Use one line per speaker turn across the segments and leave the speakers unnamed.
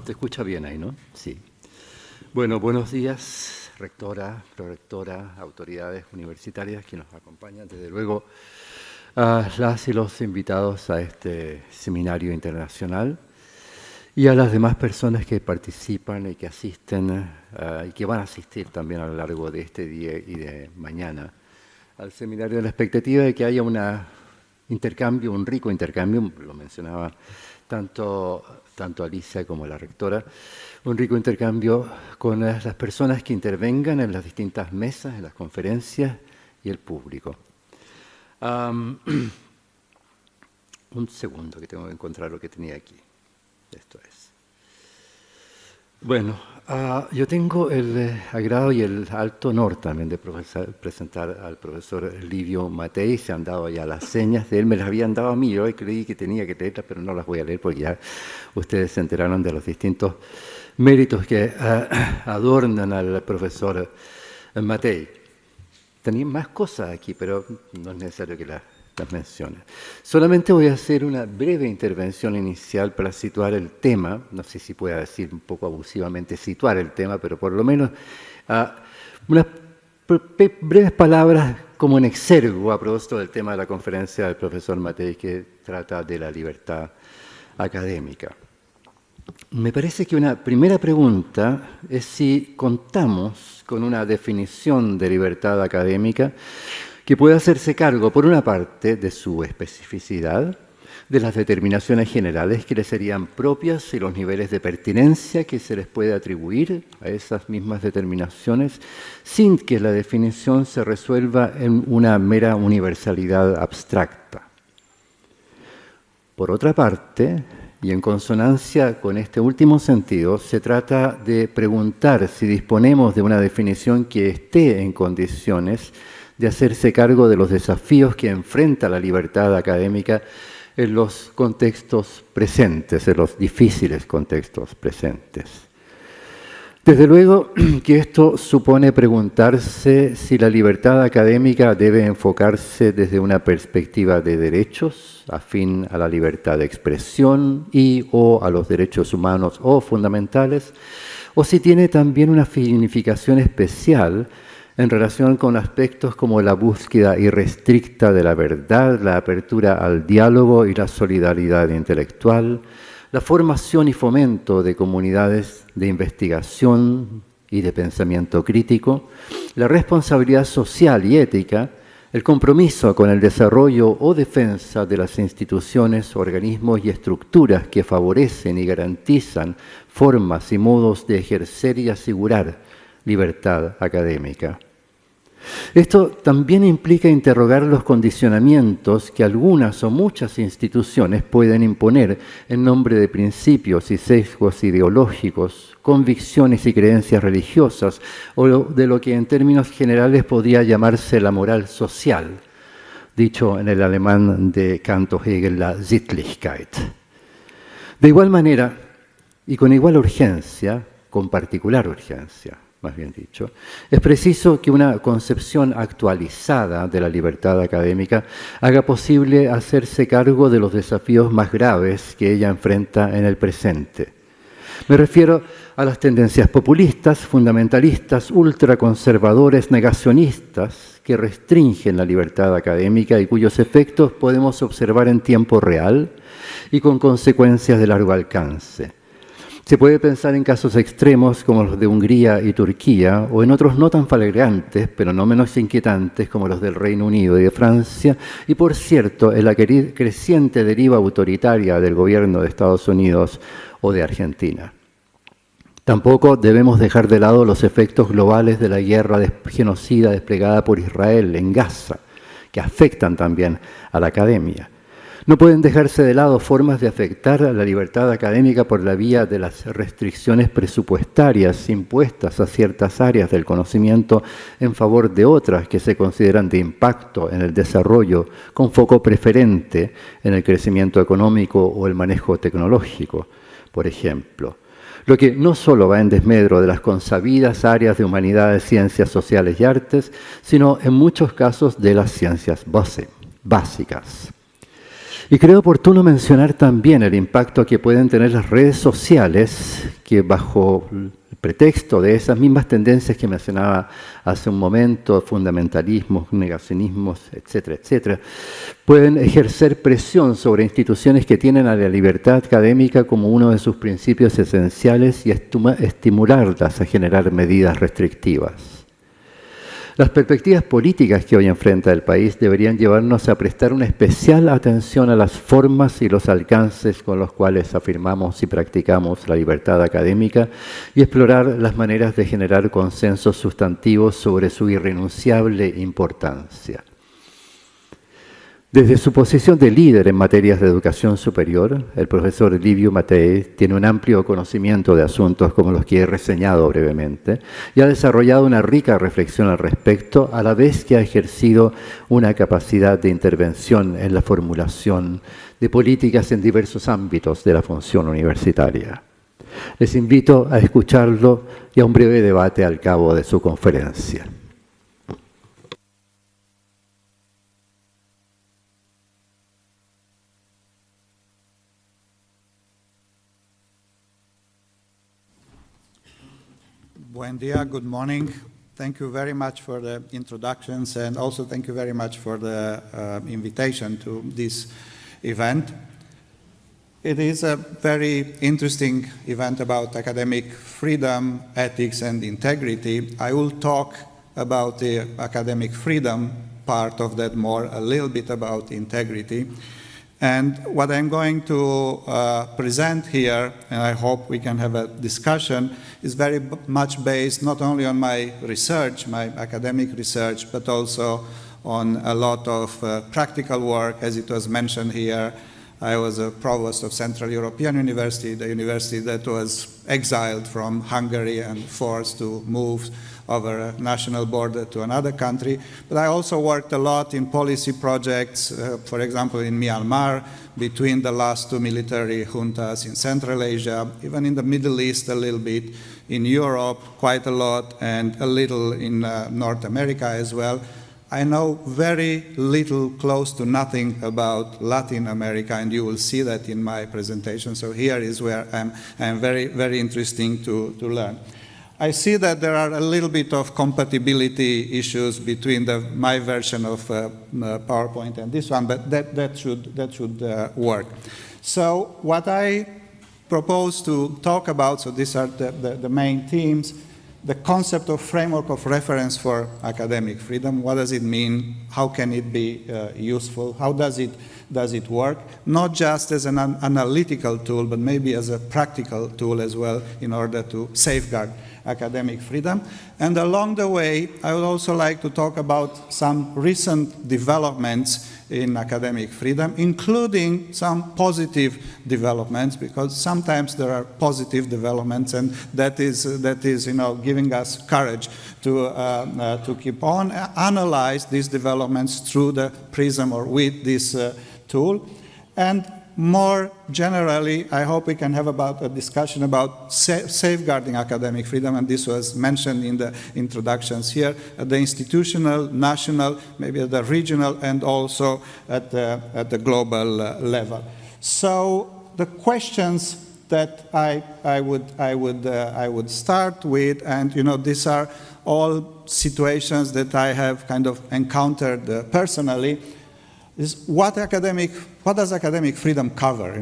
Se escucha bien ahí, ¿no? Sí. Bueno, buenos días, rectora, prorectora, autoridades universitarias que nos acompañan, desde luego, a las y los invitados a este seminario internacional y a las demás personas que participan y que asisten y que van a asistir también a lo largo de este día y de mañana al seminario, de la expectativa de que haya un intercambio, un rico intercambio, lo mencionaba tanto Alicia como la rectora, un rico intercambio con las personas que intervengan en las distintas mesas, en las conferencias y el público. Un segundo que tengo que encontrar lo que tenía aquí. Esto es. Bueno, yo tengo el agrado y el alto honor también de presentar al profesor Liviu Matei. Se han dado ya las señas de él, me las habían dado a mí, yo creí que tenía que leerlas, pero no las voy a leer porque ya ustedes se enteraron de los distintos méritos que adornan al profesor Matei. Tenía más cosas aquí, pero no es necesario que las mencione. Solamente voy a hacer una breve intervención inicial para situar el tema, no sé si pueda decir un poco abusivamente situar el tema, pero por lo menos unas breves palabras como en exergo a propósito del tema de la conferencia del profesor Matei, que trata de la libertad académica. Me parece que una primera pregunta es si contamos con una definición de libertad académica que puede hacerse cargo, por una parte, de su especificidad, de las determinaciones generales que le serían propias y los niveles de pertinencia que se les puede atribuir a esas mismas determinaciones, sin que la definición se resuelva en una mera universalidad abstracta. Por otra parte, y en consonancia con este último sentido, se trata de preguntar si disponemos de una definición que esté en condiciones de hacerse cargo de los desafíos que enfrenta la libertad académica en los contextos presentes, en los difíciles contextos presentes. Desde luego que esto supone preguntarse si la libertad académica debe enfocarse desde una perspectiva de derechos, afín a la libertad de expresión o a los derechos humanos o fundamentales, o si tiene también una significación especial en relación con aspectos como la búsqueda irrestricta de la verdad, la apertura al diálogo y la solidaridad intelectual, la formación y fomento de comunidades de investigación y de pensamiento crítico, la responsabilidad social y ética, el compromiso con el desarrollo o defensa de las instituciones, organismos y estructuras que favorecen y garantizan formas y modos de ejercer y asegurar libertad académica. Esto también implica interrogar los condicionamientos que algunas o muchas instituciones pueden imponer en nombre de principios y sesgos ideológicos, convicciones y creencias religiosas, o de lo que en términos generales podría llamarse la moral social, dicho en el alemán de Kant o Hegel, la Sittlichkeit. De igual manera, y con igual urgencia, con particular urgencia, más bien dicho, es preciso que una concepción actualizada de la libertad académica haga posible hacerse cargo de los desafíos más graves que ella enfrenta en el presente. Me refiero a las tendencias populistas, fundamentalistas, ultraconservadores, negacionistas, que restringen la libertad académica y cuyos efectos podemos observar en tiempo real y con consecuencias de largo alcance. Se puede pensar en casos extremos como los de Hungría y Turquía, o en otros no tan flagrantes, pero no menos inquietantes, como los del Reino Unido y de Francia, y por cierto, en la creciente deriva autoritaria del gobierno de Estados Unidos o de Argentina. Tampoco debemos dejar de lado los efectos globales de la guerra genocida desplegada por Israel en Gaza, que afectan también a la academia. No pueden dejarse de lado formas de afectar a la libertad académica por la vía de las restricciones presupuestarias impuestas a ciertas áreas del conocimiento en favor de otras que se consideran de impacto en el desarrollo, con foco preferente en el crecimiento económico o el manejo tecnológico, por ejemplo. Lo que no solo va en desmedro de las consabidas áreas de humanidades, ciencias sociales y artes, sino en muchos casos de las ciencias básicas. Y creo oportuno mencionar también el impacto que pueden tener las redes sociales, que bajo el pretexto de esas mismas tendencias que mencionaba hace un momento, fundamentalismos, negacionismos, etcétera, etcétera, pueden ejercer presión sobre instituciones que tienen a la libertad académica como uno de sus principios esenciales y estimularlas a generar medidas restrictivas. Las perspectivas políticas que hoy enfrenta el país deberían llevarnos a prestar una especial atención a las formas y los alcances con los cuales afirmamos y practicamos la libertad académica y explorar las maneras de generar consensos sustantivos sobre su irrenunciable importancia. Desde su posición de líder en materias de educación superior, el profesor Liviu Matei tiene un amplio conocimiento de asuntos como los que he reseñado brevemente y ha desarrollado una rica reflexión al respecto, a la vez que ha ejercido una capacidad de intervención en la formulación de políticas en diversos ámbitos de la función universitaria. Les invito a escucharlo y a un breve debate al cabo de su conferencia.
Buen día, good morning. Thank you very much for the introductions, and also thank you very much for the invitation to this event. It is a very interesting event about academic freedom, ethics, and integrity. I will talk about the academic freedom part of that more, a little bit about integrity. And what I'm going to present here, and I hope we can have a discussion, is very much based not only on my research, my academic research, but also on a lot of practical work. As it was mentioned here, I was a provost of Central European University, the university that was exiled from Hungary and forced to move over a national border to another country. But I also worked a lot in policy projects, for example, in Myanmar, between the last two military juntas, in Central Asia, even in the Middle East a little bit, in Europe quite a lot, and a little in North America as well. I know very little, close to nothing about Latin America, and you will see that in my presentation. So here is where I'm very, very interesting to learn. I see that there are a little bit of compatibility issues between my version of PowerPoint and this one, but that should work. So what I propose to talk about, so these are the main themes, the concept of framework of reference for academic freedom. What does it mean? How can it be useful? How does it work? Not just as an analytical tool, but maybe as a practical tool as well in order to safeguard academic freedom. And along the way, I would also like to talk about some recent developments in academic freedom, including some positive developments, because sometimes there are positive developments, and that is giving us courage to keep on, analyze these developments through the prism or with this tool. And more generally, I hope we can have a discussion about safeguarding academic freedom, and this was mentioned in the introductions here, at the institutional, national, maybe at the regional, and also at the global level. So the questions that I would start with, and these are all situations that I have kind of encountered personally, is what does academic freedom cover?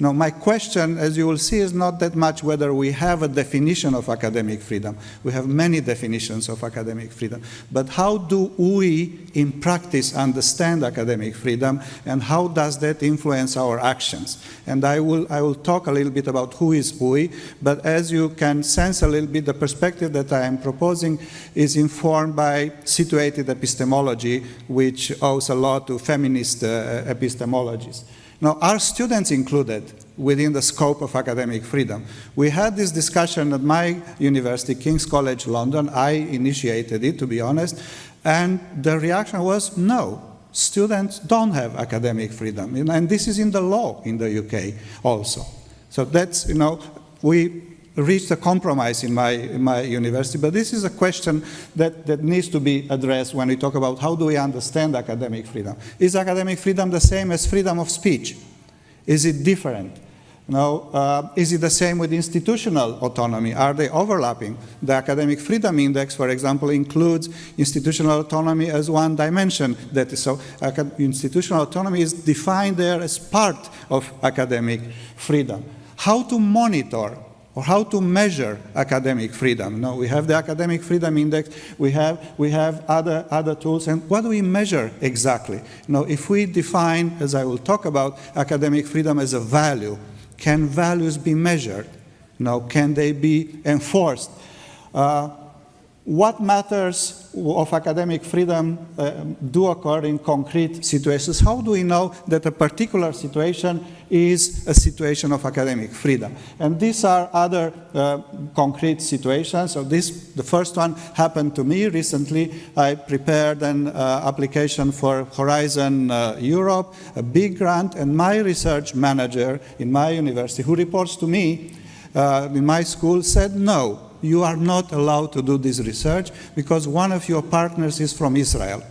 My question, as you will see, is not that much whether we have a definition of academic freedom. We have many definitions of academic freedom. But how do we, in practice, understand academic freedom, and how does that influence our actions? And I will talk a little bit about who is we, but as you can sense a little bit, the perspective that I am proposing is informed by situated epistemology, which owes a lot to feminist epistemologies. Now, are students included within the scope of academic freedom? We had this discussion at my university, King's College London. I initiated it, to be honest, and the reaction was no. Students don't have academic freedom, and this is in the law in the UK also. So that's, we reached a compromise in my university, but this is a question that needs to be addressed when we talk about how do we understand academic freedom. Is academic freedom the same as freedom of speech? Is it different? No, is it the same with institutional autonomy? Are they overlapping? The Academic Freedom Index, for example, includes institutional autonomy as one dimension. That is, so institutional autonomy is defined there as part of academic freedom. How to monitor or how to measure academic freedom? No, we have the Academic Freedom Index, we have other tools, and what do we measure exactly? Now, if we define, as I will talk about, academic freedom as a value, can values be measured? Now, can they be enforced? What matters of academic freedom do occur in concrete situations? How do we know that a particular situation is a situation of academic freedom? And these are other concrete situations. So the first one happened to me recently. I prepared an application for Horizon Europe, a big grant, and my research manager in my university, who reports to me in my school, said no. You are not allowed to do this research because one of your partners is from Israel.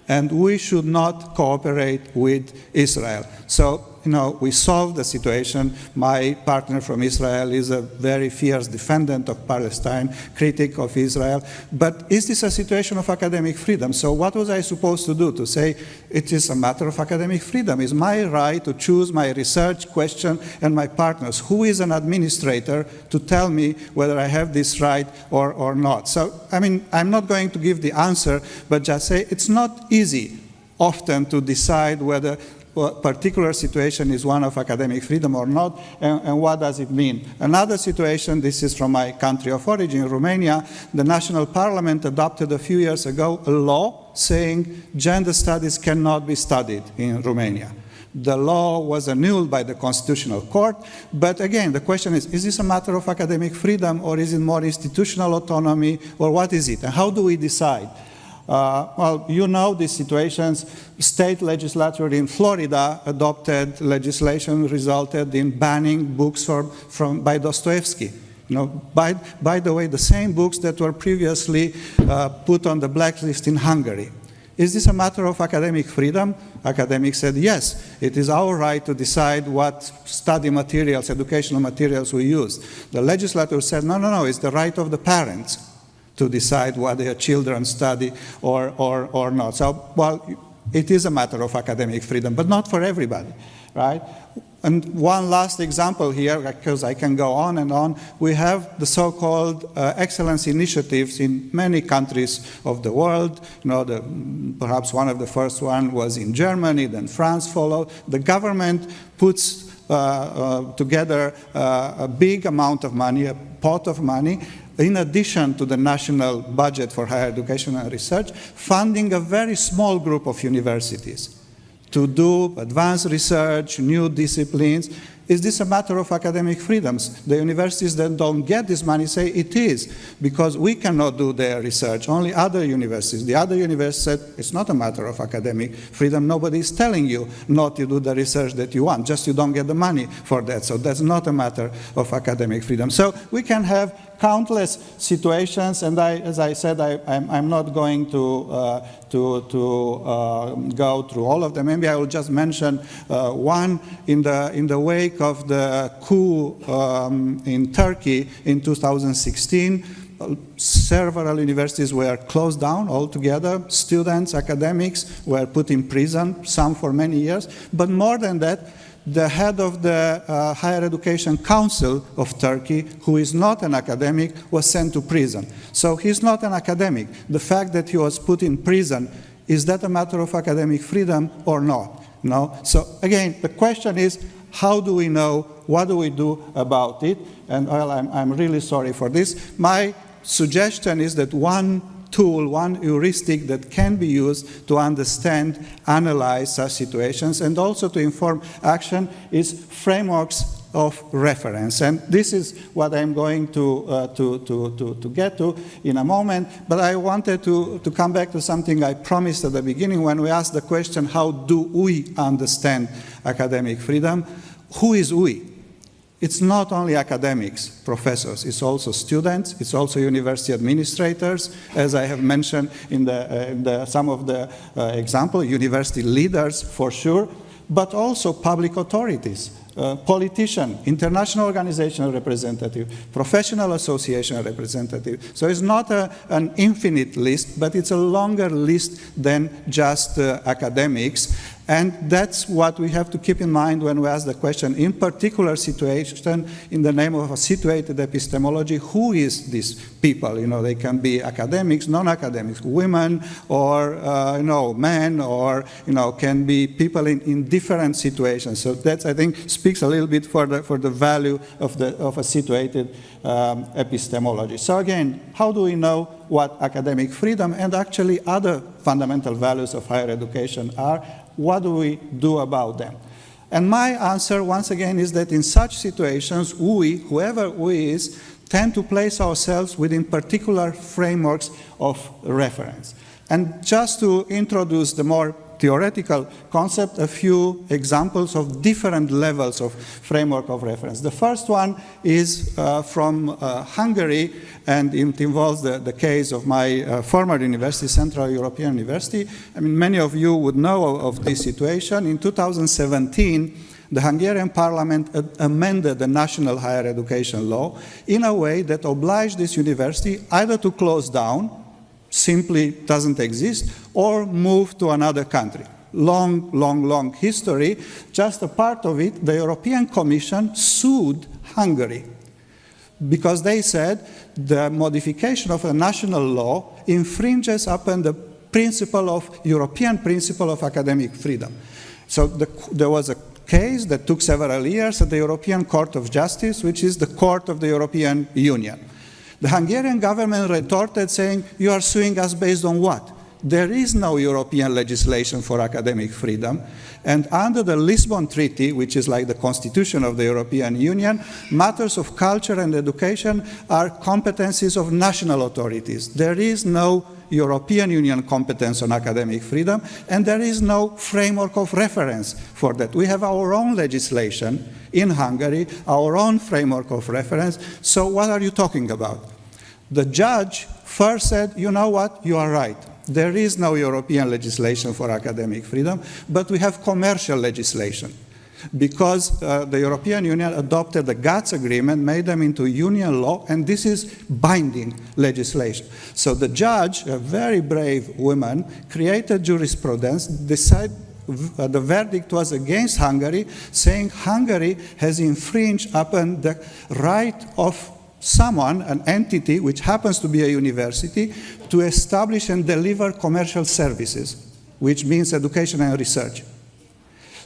And we should not cooperate with Israel. So, we solved the situation. My partner from Israel is a very fierce defendant of Palestine, critic of Israel. But is this a situation of academic freedom? So what was I supposed to do? To say it is a matter of academic freedom. It's my right to choose my research question and my partners. Who is an administrator to tell me whether I have this right or not? So, I'm not going to give the answer, but just say it's not easy often to decide whether a particular situation is one of academic freedom or not, and what does it mean? Another situation, this is from my country of origin, Romania, the National Parliament adopted a few years ago a law saying gender studies cannot be studied in Romania. The law was annulled by the Constitutional Court, but again, the question is this a matter of academic freedom, or is it more institutional autonomy, or what is it, and how do we decide? Well, these situations. State legislature in Florida adopted legislation resulted in banning books by Dostoevsky. By the way, the same books that were previously put on the blacklist in Hungary. Is this a matter of academic freedom? Academics said, yes, it is our right to decide what study materials, educational materials we use. The legislature said, no, it's the right of the parents to decide what their children study or not. So, well, it is a matter of academic freedom, but not for everybody, right? And one last example here, because I can go on and on, we have the so-called excellence initiatives in many countries of the world. Perhaps one of the first one was in Germany, then France followed. The government puts together a big amount of money, a pot of money, in addition to the national budget for higher education and research, funding a very small group of universities to do advanced research, new disciplines. Is this a matter of academic freedoms? The universities that don't get this money say it is, because we cannot do their research, only other universities. The other universities said it's not a matter of academic freedom. Nobody is telling you not to do the research that you want, just you don't get the money for that. So that's not a matter of academic freedom. So we can have countless situations, and as I said, I'm not going to go through all of them. Maybe I will just mention one in the wake of the coup in Turkey in 2016. Several universities were closed down altogether. Students, academics were put in prison, some for many years. But more than that, the head of the Higher Education Council of Turkey, who is not an academic, was sent to prison. So he's not an academic. The fact that he was put in prison, is that a matter of academic freedom or not? No. So again, the question is, how do we know? What do we do about it? And well, I'm really sorry for this. My suggestion is that one tool, one heuristic that can be used to understand, analyze such situations, and also to inform action is frameworks of reference. And this is what I'm going to get to in a moment. But I wanted to come back to something I promised at the beginning when we asked the question, how do we understand academic freedom? Who is we? It's not only academics, professors, it's also students, it's also university administrators, as I have mentioned in some of the example, university leaders for sure, but also public authorities, politician, international organization representative, professional association representative. So it's not an infinite list, but it's a longer list than just academics. And that's what we have to keep in mind when we ask the question, in particular situation, in the name of a situated epistemology, who is these people? You know, they can be academics, non-academics, women, or men, or can be people in different situations. So that, I think, speaks a little bit for the value of a situated epistemology. So again, how do we know what academic freedom and actually other fundamental values of higher education are? What do we do about them? And my answer, once again, is that in such situations, we, whoever we is, tend to place ourselves within particular frameworks of reference. And just to introduce the more theoretical concept, a few examples of different levels of framework of reference. The first one is from Hungary, and it involves the case of my former university, Central European University. I mean, many of you would know of this situation. In 2017, the Hungarian parliament amended the national higher education law in a way that obliged this university either to close down, simply doesn't exist, or move to another country. Long history. Just a part of it, the European Commission sued Hungary because they said the modification of a national law infringes upon the European principle of academic freedom. So there was a case that took several years at the European Court of Justice, which is the court of the European Union. The Hungarian government retorted saying, you are suing us based on what? There is no European legislation for academic freedom, and under the Lisbon Treaty, which is like the constitution of the European Union, matters of culture and education are competencies of national authorities. There is no European Union competence on academic freedom, and there is no framework of reference for that. We have our own legislation in Hungary, our own framework of reference, so what are you talking about? The judge first said, you know what, you are right. There is no European legislation for academic freedom, but we have commercial legislation. Because the European Union adopted the GATS agreement, made them into union law, and this is binding legislation. So the judge, a very brave woman, created jurisprudence, decided the verdict was against Hungary, saying Hungary has infringed upon the right of someone, an entity, which happens to be a university, to establish and deliver commercial services, which means education and research.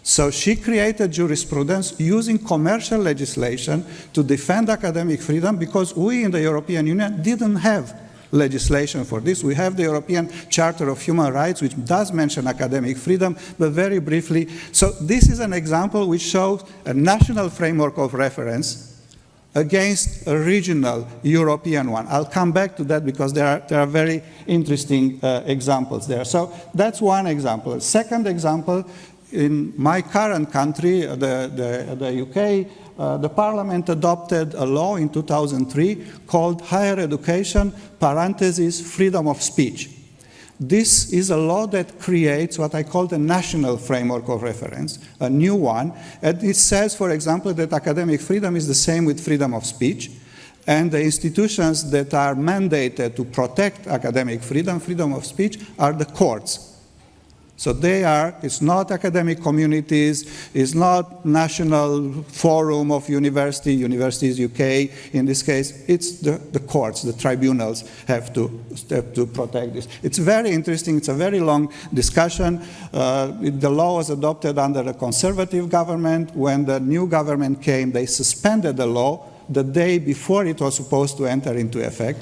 So she created jurisprudence using commercial legislation to defend academic freedom because we in the European Union didn't have legislation for this. We have the European Charter of Human Rights, which does mention academic freedom, but very briefly. So this is an example which shows a national framework of reference against a regional European one. I'll come back to that because there are very interesting examples there. So that's one example. A second example, in my current country, the UK, the Parliament adopted a law in 2003 called Higher Education, parentheses, Freedom of Speech. This is a law that creates what I call the national framework of reference, a new one. And it says, for example, that academic freedom is the same with freedom of speech. And the institutions that are mandated to protect academic freedom, freedom of speech, are the courts. So it's not academic communities, it's not national forum of universities UK, in this case, it's the courts, the tribunals have to protect this. It's very interesting, it's a very long discussion. The law was adopted under a conservative government. When the new government came, they suspended the law the day before it was supposed to enter into effect,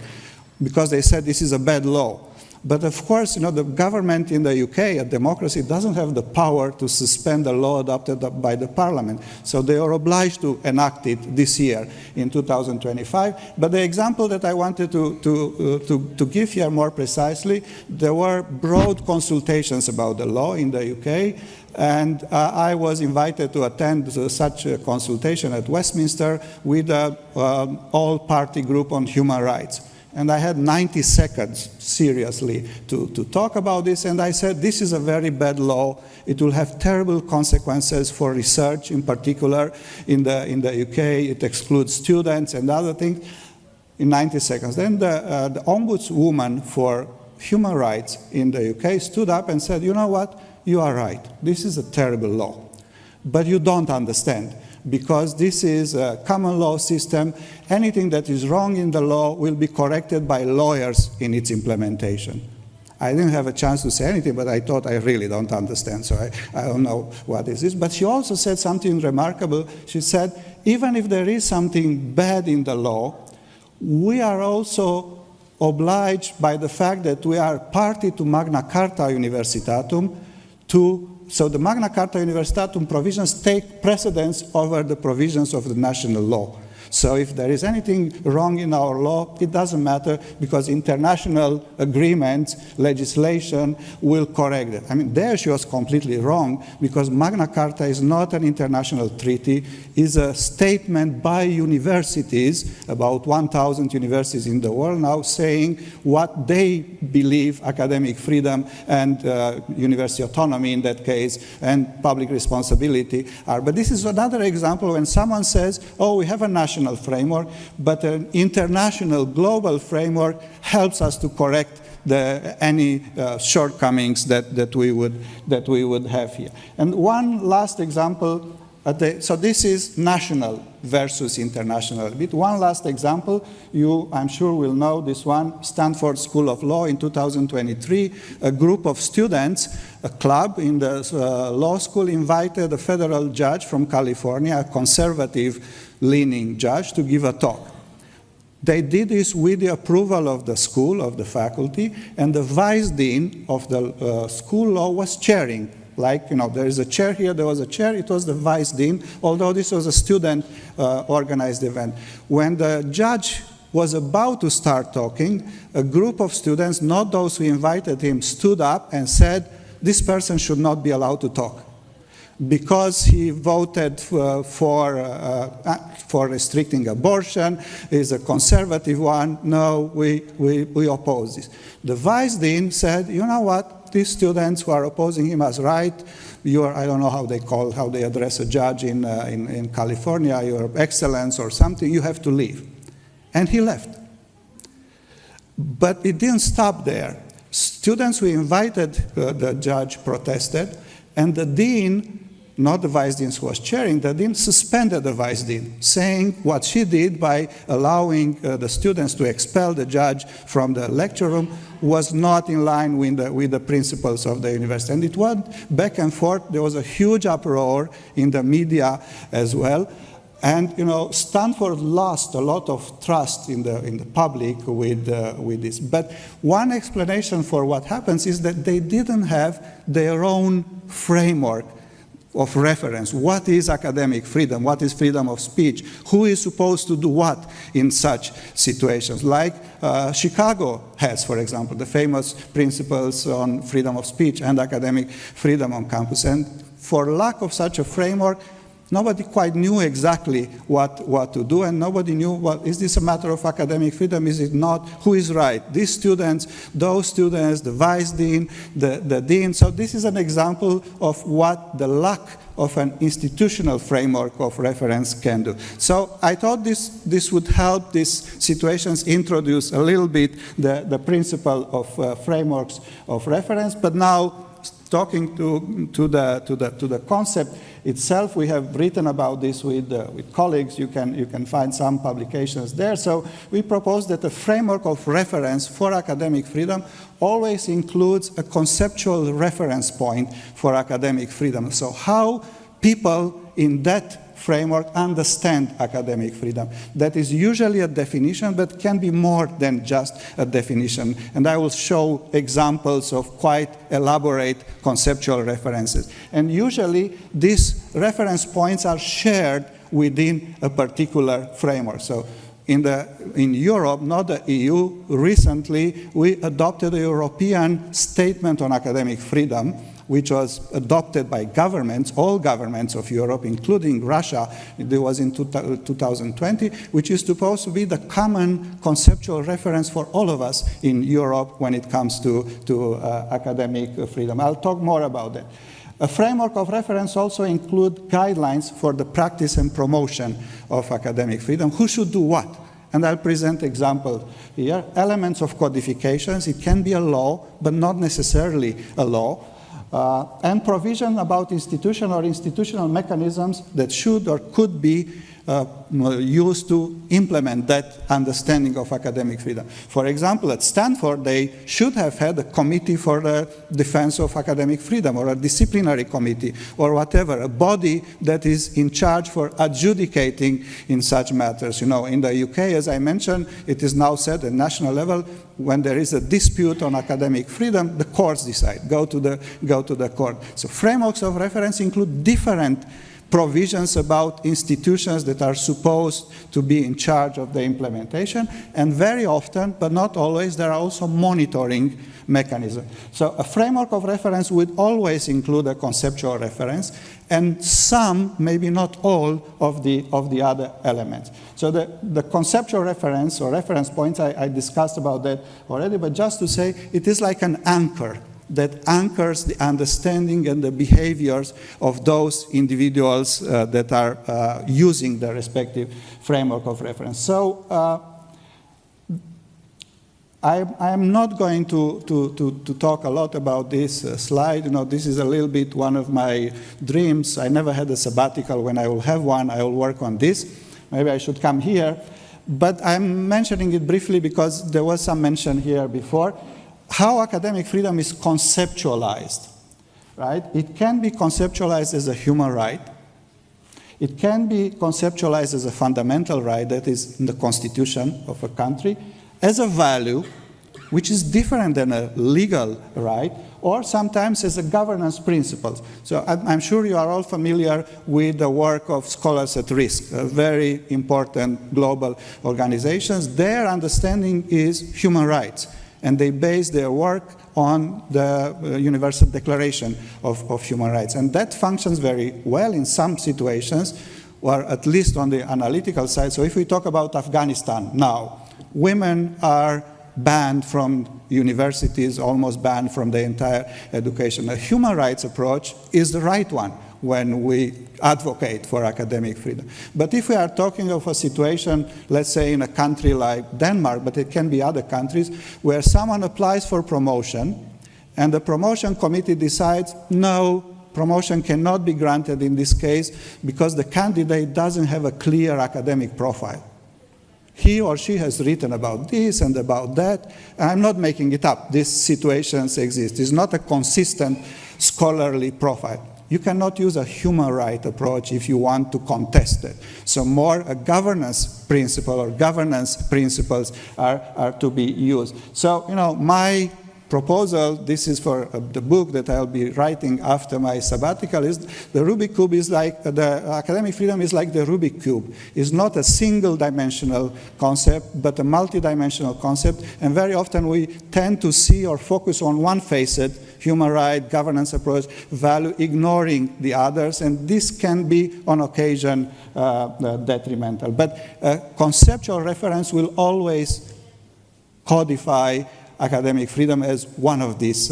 because they said this is a bad law. But of course, the government in the UK, a democracy, doesn't have the power to suspend a law adopted by the parliament. So they are obliged to enact it this year in 2025. But the example that I wanted to give here more precisely, there were broad consultations about the law in the UK. And I was invited to attend such a consultation at Westminster with an all-party group on human rights. And I had 90 seconds, seriously, to talk about this. And I said, this is a very bad law. It will have terrible consequences for research, in particular in the UK. It excludes students and other things in 90 seconds. Then the ombudswoman for human rights in the UK stood up and said, you know what? You are right. This is a terrible law. But you don't understand. Because this is a common law system, anything that is wrong in the law will be corrected by lawyers in its implementation. I didn't have a chance to say anything, but I thought I really don't understand, so I don't know what is this. But she also said something remarkable. She said, even if there is something bad in the law, we are also obliged by the fact that we are party to Magna Carta Universitatum so the Magna Carta Universitatum provisions take precedence over the provisions of the national law. So if there is anything wrong in our law, it doesn't matter because international agreements, legislation will correct it. I mean, there she was completely wrong because Magna Carta is not an international treaty, it's a statement by universities, about 1,000 universities in the world now, saying what they believe academic freedom and university autonomy in that case and public responsibility are. But this is another example when someone says, oh, we have a national framework, but an international global framework helps us to correct any shortcomings that we would have here. And one last example, so this is national versus international. But one last example, you, I'm sure, will know this one, Stanford School of Law in 2023, a group of students, a club in the law school invited a federal judge from California, a conservative-leaning judge, to give a talk. They did this with the approval of the school, of the faculty, and the vice dean of the school law was chairing. Like, there is a chair here, there was a chair, it was the vice dean, although this was a student-organized event. When the judge was about to start talking, a group of students, not those who invited him, stood up and said, this person should not be allowed to talk. Because he voted for restricting abortion, is a conservative one, no, we oppose this. The vice dean said, you know what? These students who are opposing him as right, I don't know how they address a judge in California, your excellence or something, you have to leave. And he left. But it didn't stop there. Students who invited the judge protested, and the dean, not the vice dean who was chairing, the dean suspended the vice dean, saying what she did by allowing the students to expel the judge from the lecture room was not in line with the principles of the university. And it went back and forth. There was a huge uproar in the media as well. And Stanford lost a lot of trust in the public with this. But one explanation for what happens is that they didn't have their own framework of reference. What is academic freedom? What is freedom of speech? Who is supposed to do what in such situations? Like Chicago has, for example, the famous principles on freedom of speech and academic freedom on campus. And for lack of such a framework, nobody quite knew exactly what to do, and nobody knew, well, is this a matter of academic freedom? Is it not? Who is right? These students, those students, the vice dean, the dean. So this is an example of what the lack of an institutional framework of reference can do. So I thought this would help these situations introduce a little bit the principle of frameworks of reference, but now talking to the concept itself, we have written about this with colleagues. You can find some publications there. So we propose that the framework of reference for academic freedom always includes a conceptual reference point for academic freedom. So how people in that framework understand academic freedom. That is usually a definition, but can be more than just a definition. And I will show examples of quite elaborate conceptual references. And usually these reference points are shared within a particular framework. So in Europe, not the EU, recently we adopted a European Statement on Academic Freedom, which was adopted by governments, all governments of Europe, including Russia. It was in 2020, which is supposed to be the common conceptual reference for all of us in Europe when it comes to academic freedom. I'll talk more about that. A framework of reference also includes guidelines for the practice and promotion of academic freedom. Who should do what? And I'll present examples here. Elements of codifications. It can be a law, but not necessarily a law. And provision about institutional mechanisms that should or could be used to implement that understanding of academic freedom. For example, at Stanford, they should have had a committee for the defense of academic freedom, or a disciplinary committee, or whatever, a body that is in charge for adjudicating in such matters. You know, in the UK, as I mentioned, it is now said at national level, when there is a dispute on academic freedom, the courts decide, go to the court. So frameworks of reference include different provisions about institutions that are supposed to be in charge of the implementation, and very often, but not always, there are also monitoring mechanisms. So a framework of reference would always include a conceptual reference, and some, maybe not all, of the other elements. So the conceptual reference or reference points, I discussed about that already, but just to say, it is like an anchor that anchors the understanding and the behaviors of those individuals that are using the respective framework of reference. So I am not going to talk a lot about this slide. You know, this is a little bit one of my dreams. I never had a sabbatical. When I will have one, I will work on this. Maybe I should come here. But I'm mentioning it briefly because there was some mention here before. How academic freedom is conceptualized, right? It can be conceptualized as a human right. It can be conceptualized as a fundamental right that is in the constitution of a country, as a value, which is different than a legal right, or sometimes as a governance principle. So I'm sure you are all familiar with the work of Scholars at Risk, very important global organizations. Their understanding is human rights. And they base their work on the Universal Declaration of Human Rights. And that functions very well in some situations, or at least on the analytical side. So if we talk about Afghanistan now, women are banned from universities, almost banned from the entire education. A human rights approach is the right one when we advocate for academic freedom. But if we are talking of a situation, let's say in a country like Denmark, but it can be other countries, where someone applies for promotion, and the promotion committee decides, no, promotion cannot be granted in this case because the candidate doesn't have a clear academic profile. He or she has written about this and about that. I'm not making it up. These situations exist. It's not a consistent scholarly profile. You cannot use a human right approach if you want to contest it. So more a governance principle or governance principles are to be used. So, you know, my proposal, this is for the book that I'll be writing after my sabbatical, is the Rubik Cube is like, the academic freedom is like the Rubik Cube. It's not a single dimensional concept, but a multidimensional concept, and very often we tend to see or focus on one facet, human right, governance approach, value, ignoring the others, and this can be on occasion detrimental. But conceptual reference will always codify academic freedom as one of these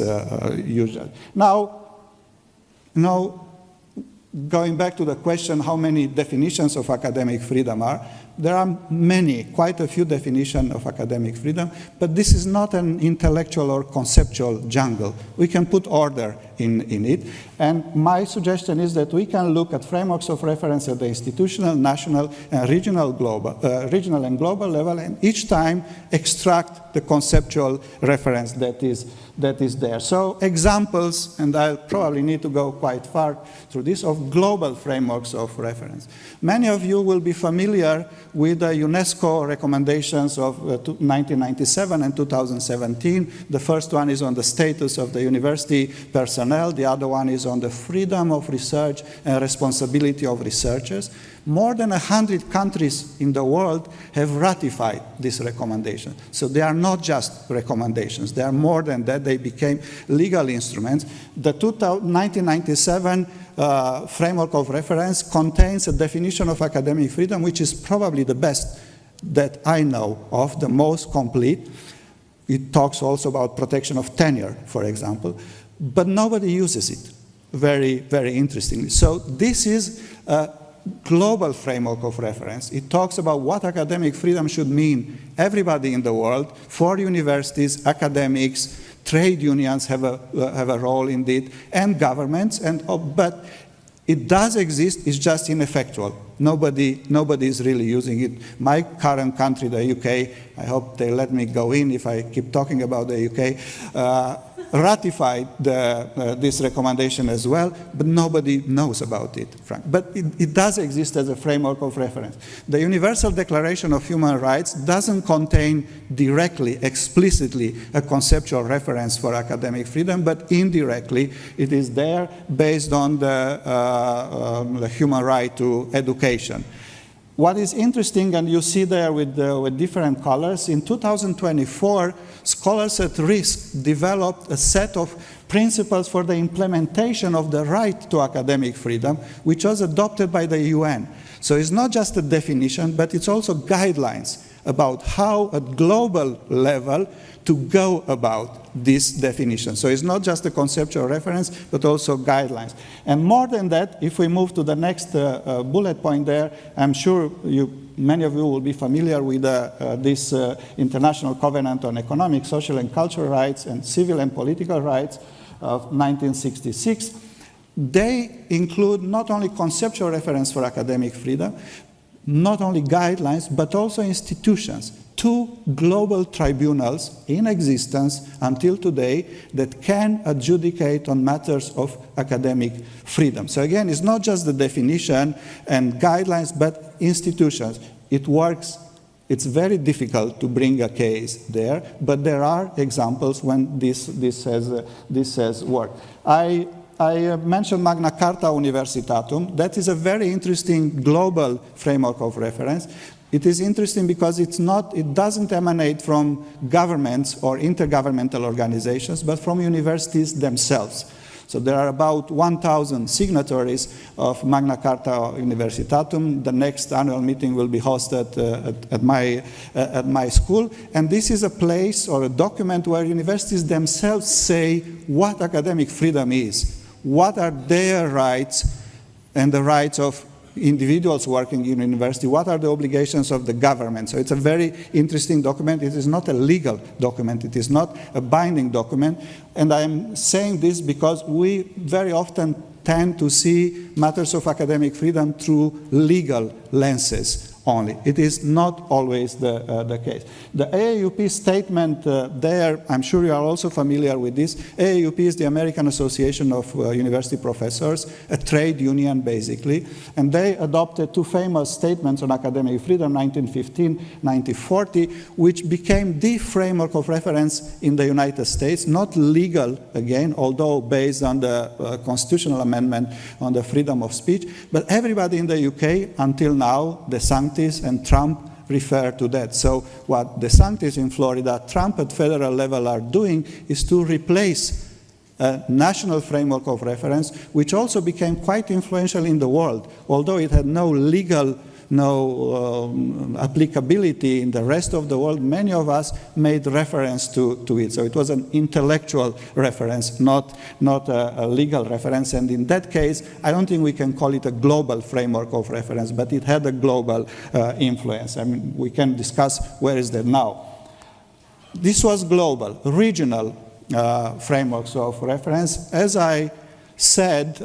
usual. Now, going back to the question how many definitions of academic freedom are, there are many, quite a few definitions of academic freedom, but this is not an intellectual or conceptual jungle. We can put order in it. And my suggestion is that we can look at frameworks of reference at the institutional, national, and regional and global level, and each time extract the conceptual reference that is there. So examples, and I'll probably need to go quite far through this, of global frameworks of reference. Many of you will be familiar with the UNESCO recommendations of 1997 and 2017. The first one is on the status of the university personnel. The other one is on the freedom of research and responsibility of researchers. More than 100 countries in the world have ratified this recommendation. So they are not just recommendations. They are more than that. They became legal instruments. The 1997 framework of reference contains a definition of academic freedom, which is probably the best that I know of, the most complete. It talks also about protection of tenure, for example, but nobody uses it, very, very interestingly. So this is a global framework of reference. It talks about what academic freedom should mean. Everybody in the world, for universities, academics, trade unions have a role in it, and governments, but it does exist, it's just ineffectual. Nobody is really using it. My current country, the UK, I hope they let me go in if I keep talking about the UK, ratified this recommendation as well, but nobody knows about it, Frank. But it does exist as a framework of reference. The Universal Declaration of Human Rights doesn't contain directly, explicitly, a conceptual reference for academic freedom, but indirectly it is there based on the human right to education. What is interesting, and you see there with different colors, in 2024, Scholars at Risk developed a set of principles for the implementation of the right to academic freedom, which was adopted by the UN. So it's not just a definition, but it's also guidelines about how, at global level, to go about this definition. So it's not just a conceptual reference, but also guidelines. And more than that, if we move to the next bullet point there, I'm sure many of you will be familiar with this International Covenant on Economic, Social, and Cultural Rights and Civil and Political Rights of 1966. They include not only conceptual reference for academic freedom, not only guidelines, but also institutions. 2 global tribunals in existence until today that can adjudicate on matters of academic freedom. So again, it's not just the definition and guidelines, but institutions. It works. It's very difficult to bring a case there, but there are examples when this has worked. I mentioned Magna Carta Universitatum. That is a very interesting global framework of reference. It is interesting because it doesn't emanate from governments or intergovernmental organizations, but from universities themselves. So there are about 1,000 signatories of Magna Carta Universitatum. The next annual meeting will be hosted at my school. And this is a place or a document where universities themselves say what academic freedom is, what are their rights and the rights of individuals working in university, what are the obligations of the government. So it's a very interesting document. It is not a legal document. It is not a binding document. And I'm saying this because we very often tend to see matters of academic freedom through legal lenses only. It is not always the case. The AAUP statement there, I'm sure you are also familiar with this. AAUP is the American Association of University Professors, a trade union basically, and they adopted 2 famous statements on academic freedom, 1915, 1940, which became the framework of reference in the United States, not legal again, although based on the constitutional amendment on the freedom of speech, but everybody in the UK until now, DeSantis and Trump refer to that. So what DeSantis in Florida, Trump at federal level are doing is to replace a national framework of reference, which also became quite influential in the world, although it had no legal applicability in the rest of the world. Many of us made reference to it. So it was an intellectual reference, not a legal reference. And in that case, I don't think we can call it a global framework of reference, but it had a global influence. I mean, we can discuss where is that now. This was global, regional frameworks of reference. As I said,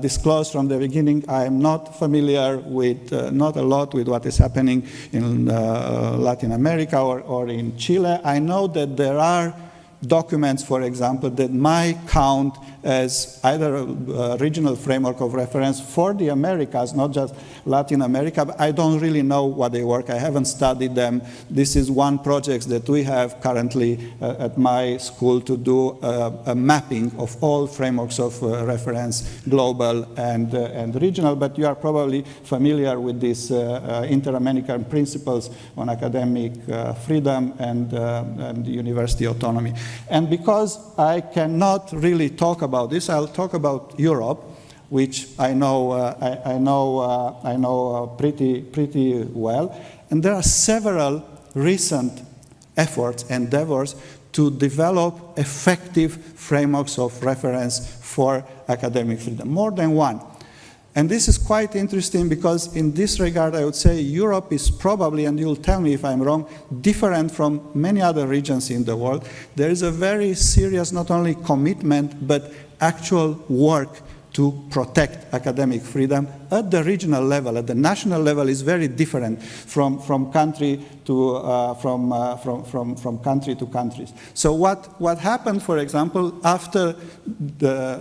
disclosed from the beginning, I am not familiar with, not a lot with what is happening in Latin America or in Chile. I know that there are documents, for example, that might count as either a regional framework of reference for the Americas, not just Latin America, but I don't really know what they work. I haven't studied them. This is one project that we have currently at my school to do a mapping of all frameworks of reference, global and regional, but you are probably familiar with these inter-American principles on academic freedom and university autonomy. And because I cannot really talk about this, I'll talk about Europe, which I know pretty well. And there are several recent efforts, endeavors to develop effective frameworks of reference for academic freedom, more than one. And this is quite interesting because in this regard, I would say Europe is probably, and you'll tell me if I'm wrong, different from many other regions in the world. There is a very serious, not only commitment, but actual work to protect academic freedom at the regional level. At the national level is very different from country to from country to countries. So what happened, for example, after the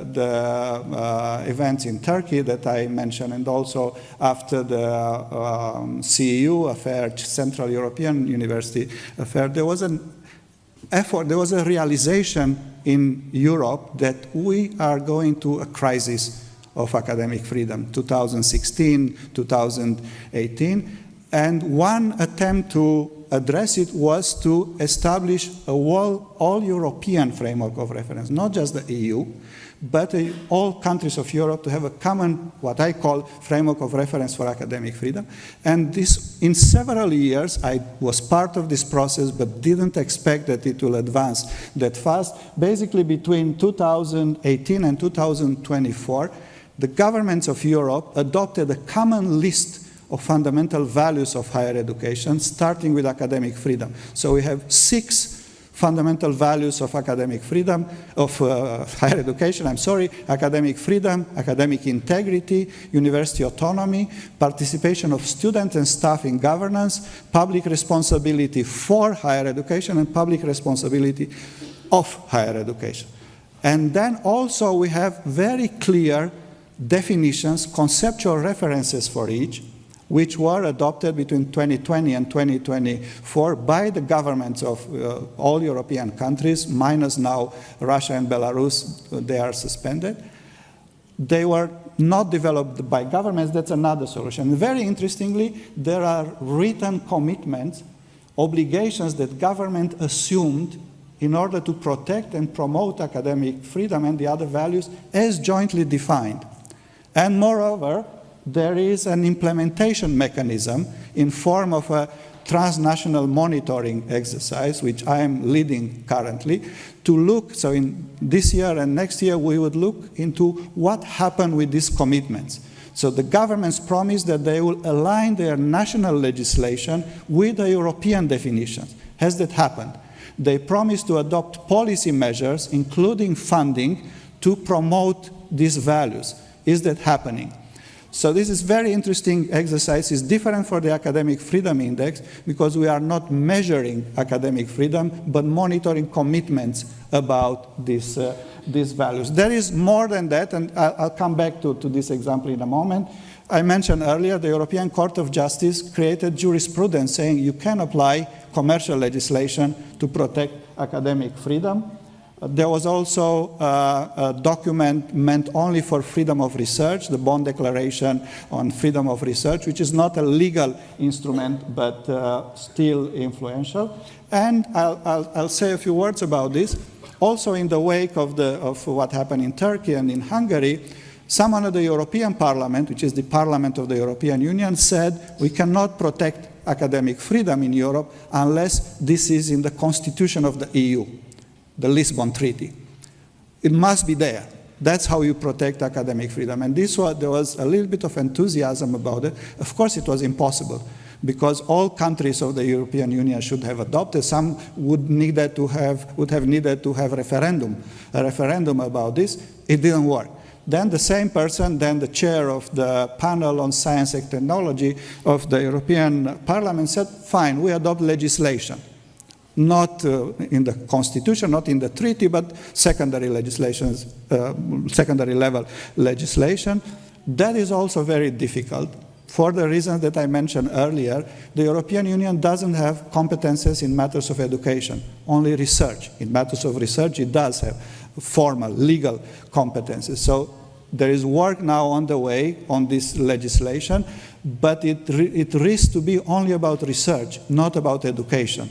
events in Turkey that I mentioned, and also after the CEU affair, Central European University affair, there was an effort, there was a realization in Europe that we are going to a crisis of academic freedom, 2016, 2018. And one attempt to address it was to establish a all-European framework of reference, not just the EU, but all countries of Europe to have a common, what I call, framework of reference for academic freedom. And this, in several years, I was part of this process, but didn't expect that it will advance that fast. Basically, between 2018 and 2024, the governments of Europe adopted a common list of fundamental values of higher education, starting with academic freedom. So we have 6 fundamental values of academic freedom, of higher education, academic freedom, academic integrity, university autonomy, participation of students and staff in governance, public responsibility for higher education, and public responsibility of higher education. And then also we have very clear definitions, conceptual references for each, which were adopted between 2020 and 2024 by the governments of all European countries, minus now Russia and Belarus, they are suspended. They were not developed by governments, that's another solution. Very interestingly, there are written commitments, obligations that government assumed in order to protect and promote academic freedom and the other values as jointly defined. And moreover, there is an implementation mechanism in form of a transnational monitoring exercise, which I am leading currently, to look, so in this year and next year, we would look into what happened with these commitments. So the governments promised that they will align their national legislation with the European definitions. Has that happened? They promised to adopt policy measures, including funding, to promote these values. Is that happening? So this is very interesting exercise. It's different for the Academic Freedom Index because we are not measuring academic freedom, but monitoring commitments about these values. There is more than that, and I'll come back to this example in a moment. I mentioned earlier the European Court of Justice created jurisprudence saying you can apply commercial legislation to protect academic freedom. There was also a document meant only for freedom of research, the Bonn Declaration on Freedom of Research, which is not a legal instrument, but still influential. And I'll say a few words about this. Also in the wake of what happened in Turkey and in Hungary, someone at the European Parliament, which is the Parliament of the European Union, said we cannot protect academic freedom in Europe unless this is in the constitution of the EU. The Lisbon Treaty. It must be there. That's how you protect academic freedom. And there was a little bit of enthusiasm about it. Of course, it was impossible because all countries of the European Union should have adopted. Some would have needed to have a referendum about this. It didn't work. then the same person, then the chair of the panel on science and technology of the European Parliament said, fine, we adopt legislation. Not in the constitution, not in the treaty, but secondary legislations, secondary level legislation. That is also very difficult for the reasons that I mentioned earlier. The European Union doesn't have competences in matters of education, only research. In matters of research, it does have formal, legal competences. So there is work now on the way on this legislation, but it risks to be only about research, not about education,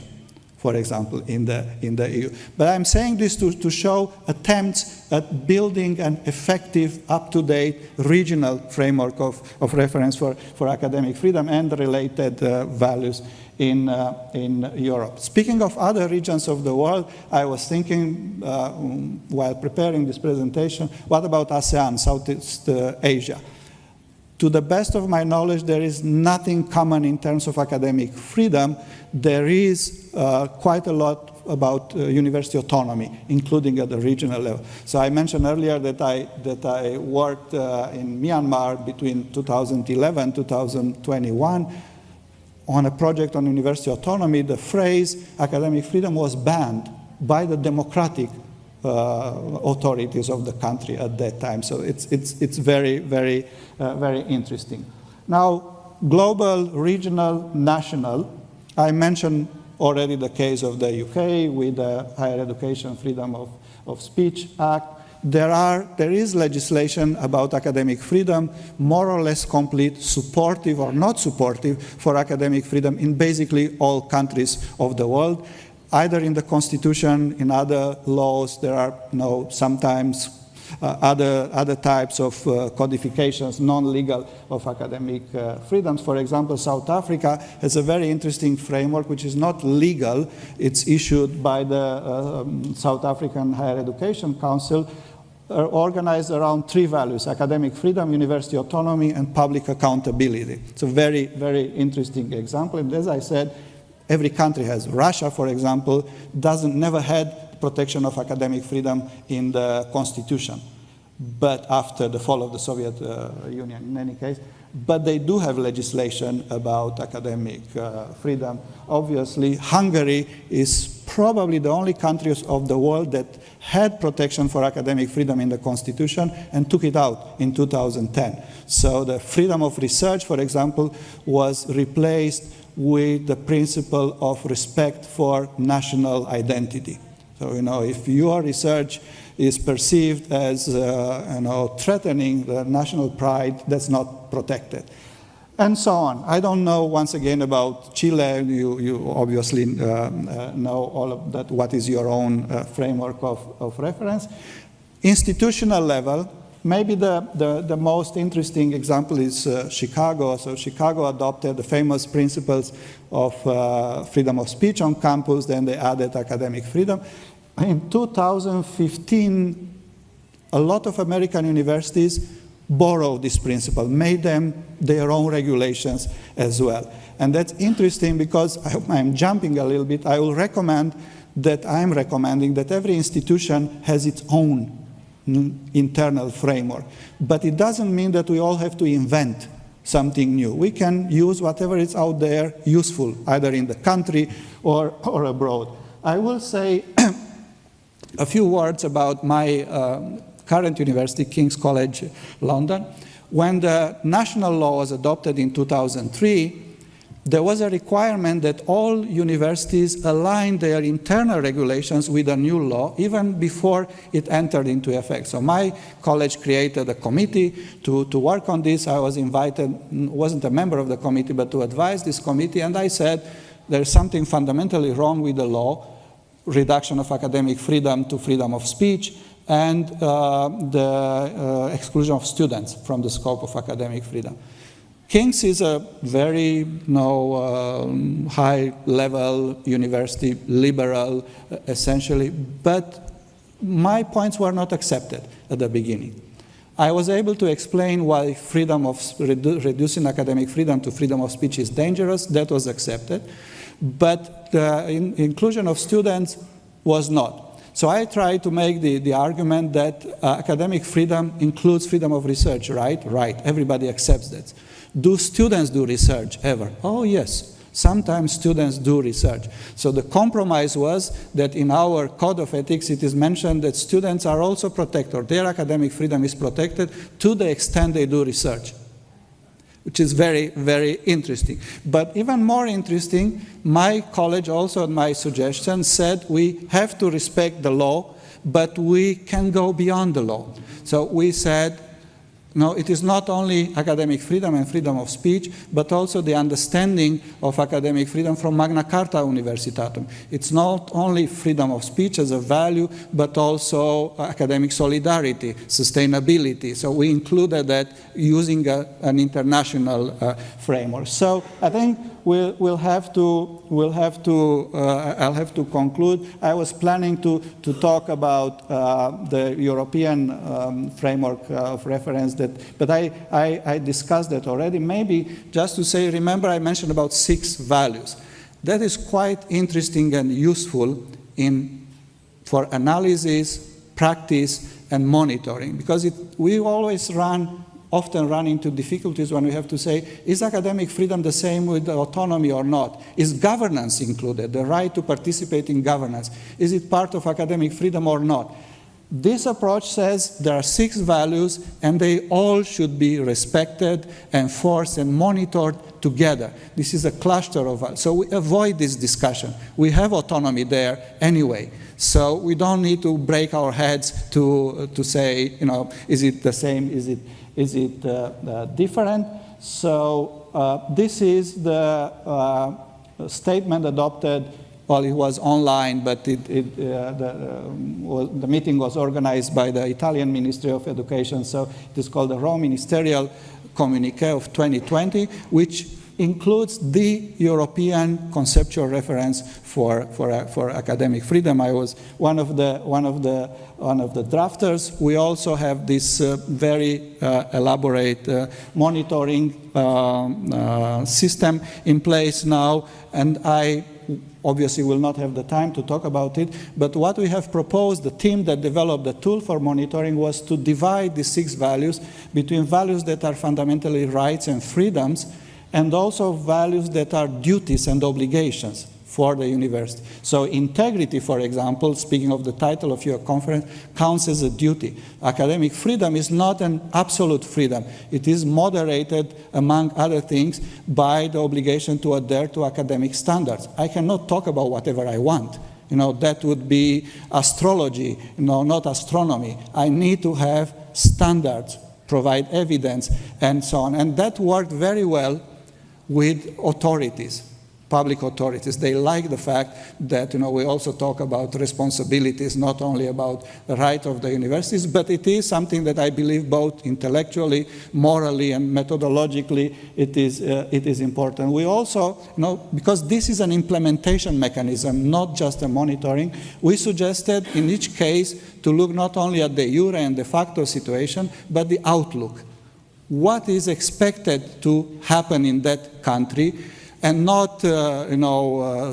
for example, in the EU. But I'm saying this to show attempts at building an effective, up-to-date regional framework of reference for academic freedom and related values in Europe. Speaking of other regions of the world, I was thinking while preparing this presentation, what about ASEAN, Southeast Asia? To the best of my knowledge, there is nothing common in terms of academic freedom. There is quite a lot about university autonomy, including at the regional level. So I mentioned earlier that I worked in Myanmar between 2011 and 2021 on a project on university autonomy. The phrase academic freedom was banned by the democratic authorities of the country at that time. So it's very, very, very interesting. Now, global, regional, national. I mentioned already the case of the UK with the Higher Education Freedom of Speech Act. There is legislation about academic freedom, more or less complete, supportive or not supportive for academic freedom in basically all countries of the world. Either in the Constitution, in other laws, there are sometimes other types of codifications, non-legal, of academic freedoms. For example, South Africa has a very interesting framework which is not legal. It's issued by the South African Higher Education Council, organized around three values: academic freedom, university autonomy, and public accountability. It's a very, very interesting example. And as I said, every country has. Russia, for example, never had protection of academic freedom in the constitution, but after the fall of the Soviet Union, in any case. But they do have legislation about academic freedom. Obviously, Hungary is probably the only country of the world that had protection for academic freedom in the constitution and took it out in 2010. So the freedom of research, for example, was replaced with the principle of respect for national identity. So, if your research is perceived as, threatening the national pride, that's not protected. And so on. I don't know, once again, about Chile. You obviously know all of that, what is your own framework of reference. Institutional level, maybe the most interesting example is Chicago. So Chicago adopted the famous principles of freedom of speech on campus, then they added academic freedom. In 2015, a lot of American universities borrowed this principle, made them their own regulations as well. And that's interesting because I'm jumping a little bit. I'm recommending that every institution has its own internal framework. But it doesn't mean that we all have to invent something new. We can use whatever is out there useful, either in the country or abroad. I will say a few words about my current university, King's College London. When the national law was adopted in 2003, there was a requirement that all universities align their internal regulations with a new law, even before it entered into effect. So my college created a committee to work on this. I was invited, wasn't a member of the committee, but to advise this committee, and I said there's something fundamentally wrong with the law, reduction of academic freedom to freedom of speech, and the exclusion of students from the scope of academic freedom. King's is a very high-level university, liberal, essentially, but my points were not accepted at the beginning. I was able to explain why reducing academic freedom to freedom of speech is dangerous. That was accepted, but the inclusion of students was not. So I try to make the argument that academic freedom includes freedom of research, right? Right, everybody accepts that. Do students do research ever? Oh, yes. Sometimes students do research. So the compromise was that in our code of ethics, it is mentioned that students are also protected. Their academic freedom is protected to the extent they do research, which is very, very interesting. But even more interesting, my college also at my suggestion said we have to respect the law, but we can go beyond the law. So we said, no, it is not only academic freedom and freedom of speech, but also the understanding of academic freedom from Magna Carta Universitatum. It's not only freedom of speech as a value, but also academic solidarity, sustainability. So we included that using an international framework. So I think I'll have to conclude. I was planning to talk about the European framework of reference, but I discussed that already. Maybe just to say, remember I mentioned about 6 values. That is quite interesting and useful for analysis, practice, and monitoring, because we always often run into difficulties when we have to say, is academic freedom the same with autonomy or not? Is governance included, the right to participate in governance? Is it part of academic freedom or not? This approach says there are 6 values and they all should be respected, enforced, and monitored together. This is a cluster of values. So we avoid this discussion. We have autonomy there anyway. So we don't need to break our heads to say, is it the same? Is it different? So this is the statement adopted. Well, it was online, but the meeting was organized by the Italian Ministry of Education. So it is called the Rome Ministerial Communique of 2020, which includes the European conceptual reference for academic freedom. I was one of the drafters. We also have this very elaborate monitoring system in place now, and I obviously will not have the time to talk about it, but what we have proposed, the team that developed the tool for monitoring, was to divide the 6 values between values that are fundamentally rights and freedoms, and also values that are duties and obligations for the university. So integrity, for example, speaking of the title of your conference, counts as a duty. Academic freedom is not an absolute freedom. It is moderated, among other things, by the obligation to adhere to academic standards. I cannot talk about whatever I want. That would be astrology, not astronomy. I need to have standards, provide evidence, and so on. And that worked very well with authorities, public authorities. They like the fact that we also talk about responsibilities, not only about the right of the universities, but it is something that I believe both intellectually, morally, and methodologically it is important. We also, because this is an implementation mechanism, not just a monitoring, we suggested in each case to look not only at the de jure and de facto situation, but the outlook. What is expected to happen in that country? And not,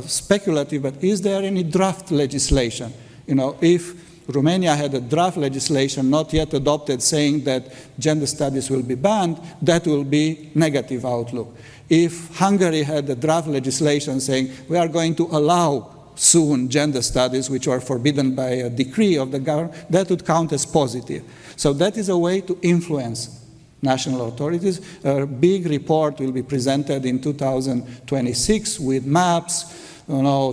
speculative, but is there any draft legislation? If Romania had a draft legislation not yet adopted saying that gender studies will be banned, that will be negative outlook. If Hungary had a draft legislation saying we are going to allow soon gender studies, which are forbidden by a decree of the government, that would count as positive. So that is a way to influence national authorities. A big report will be presented in 2026 with maps,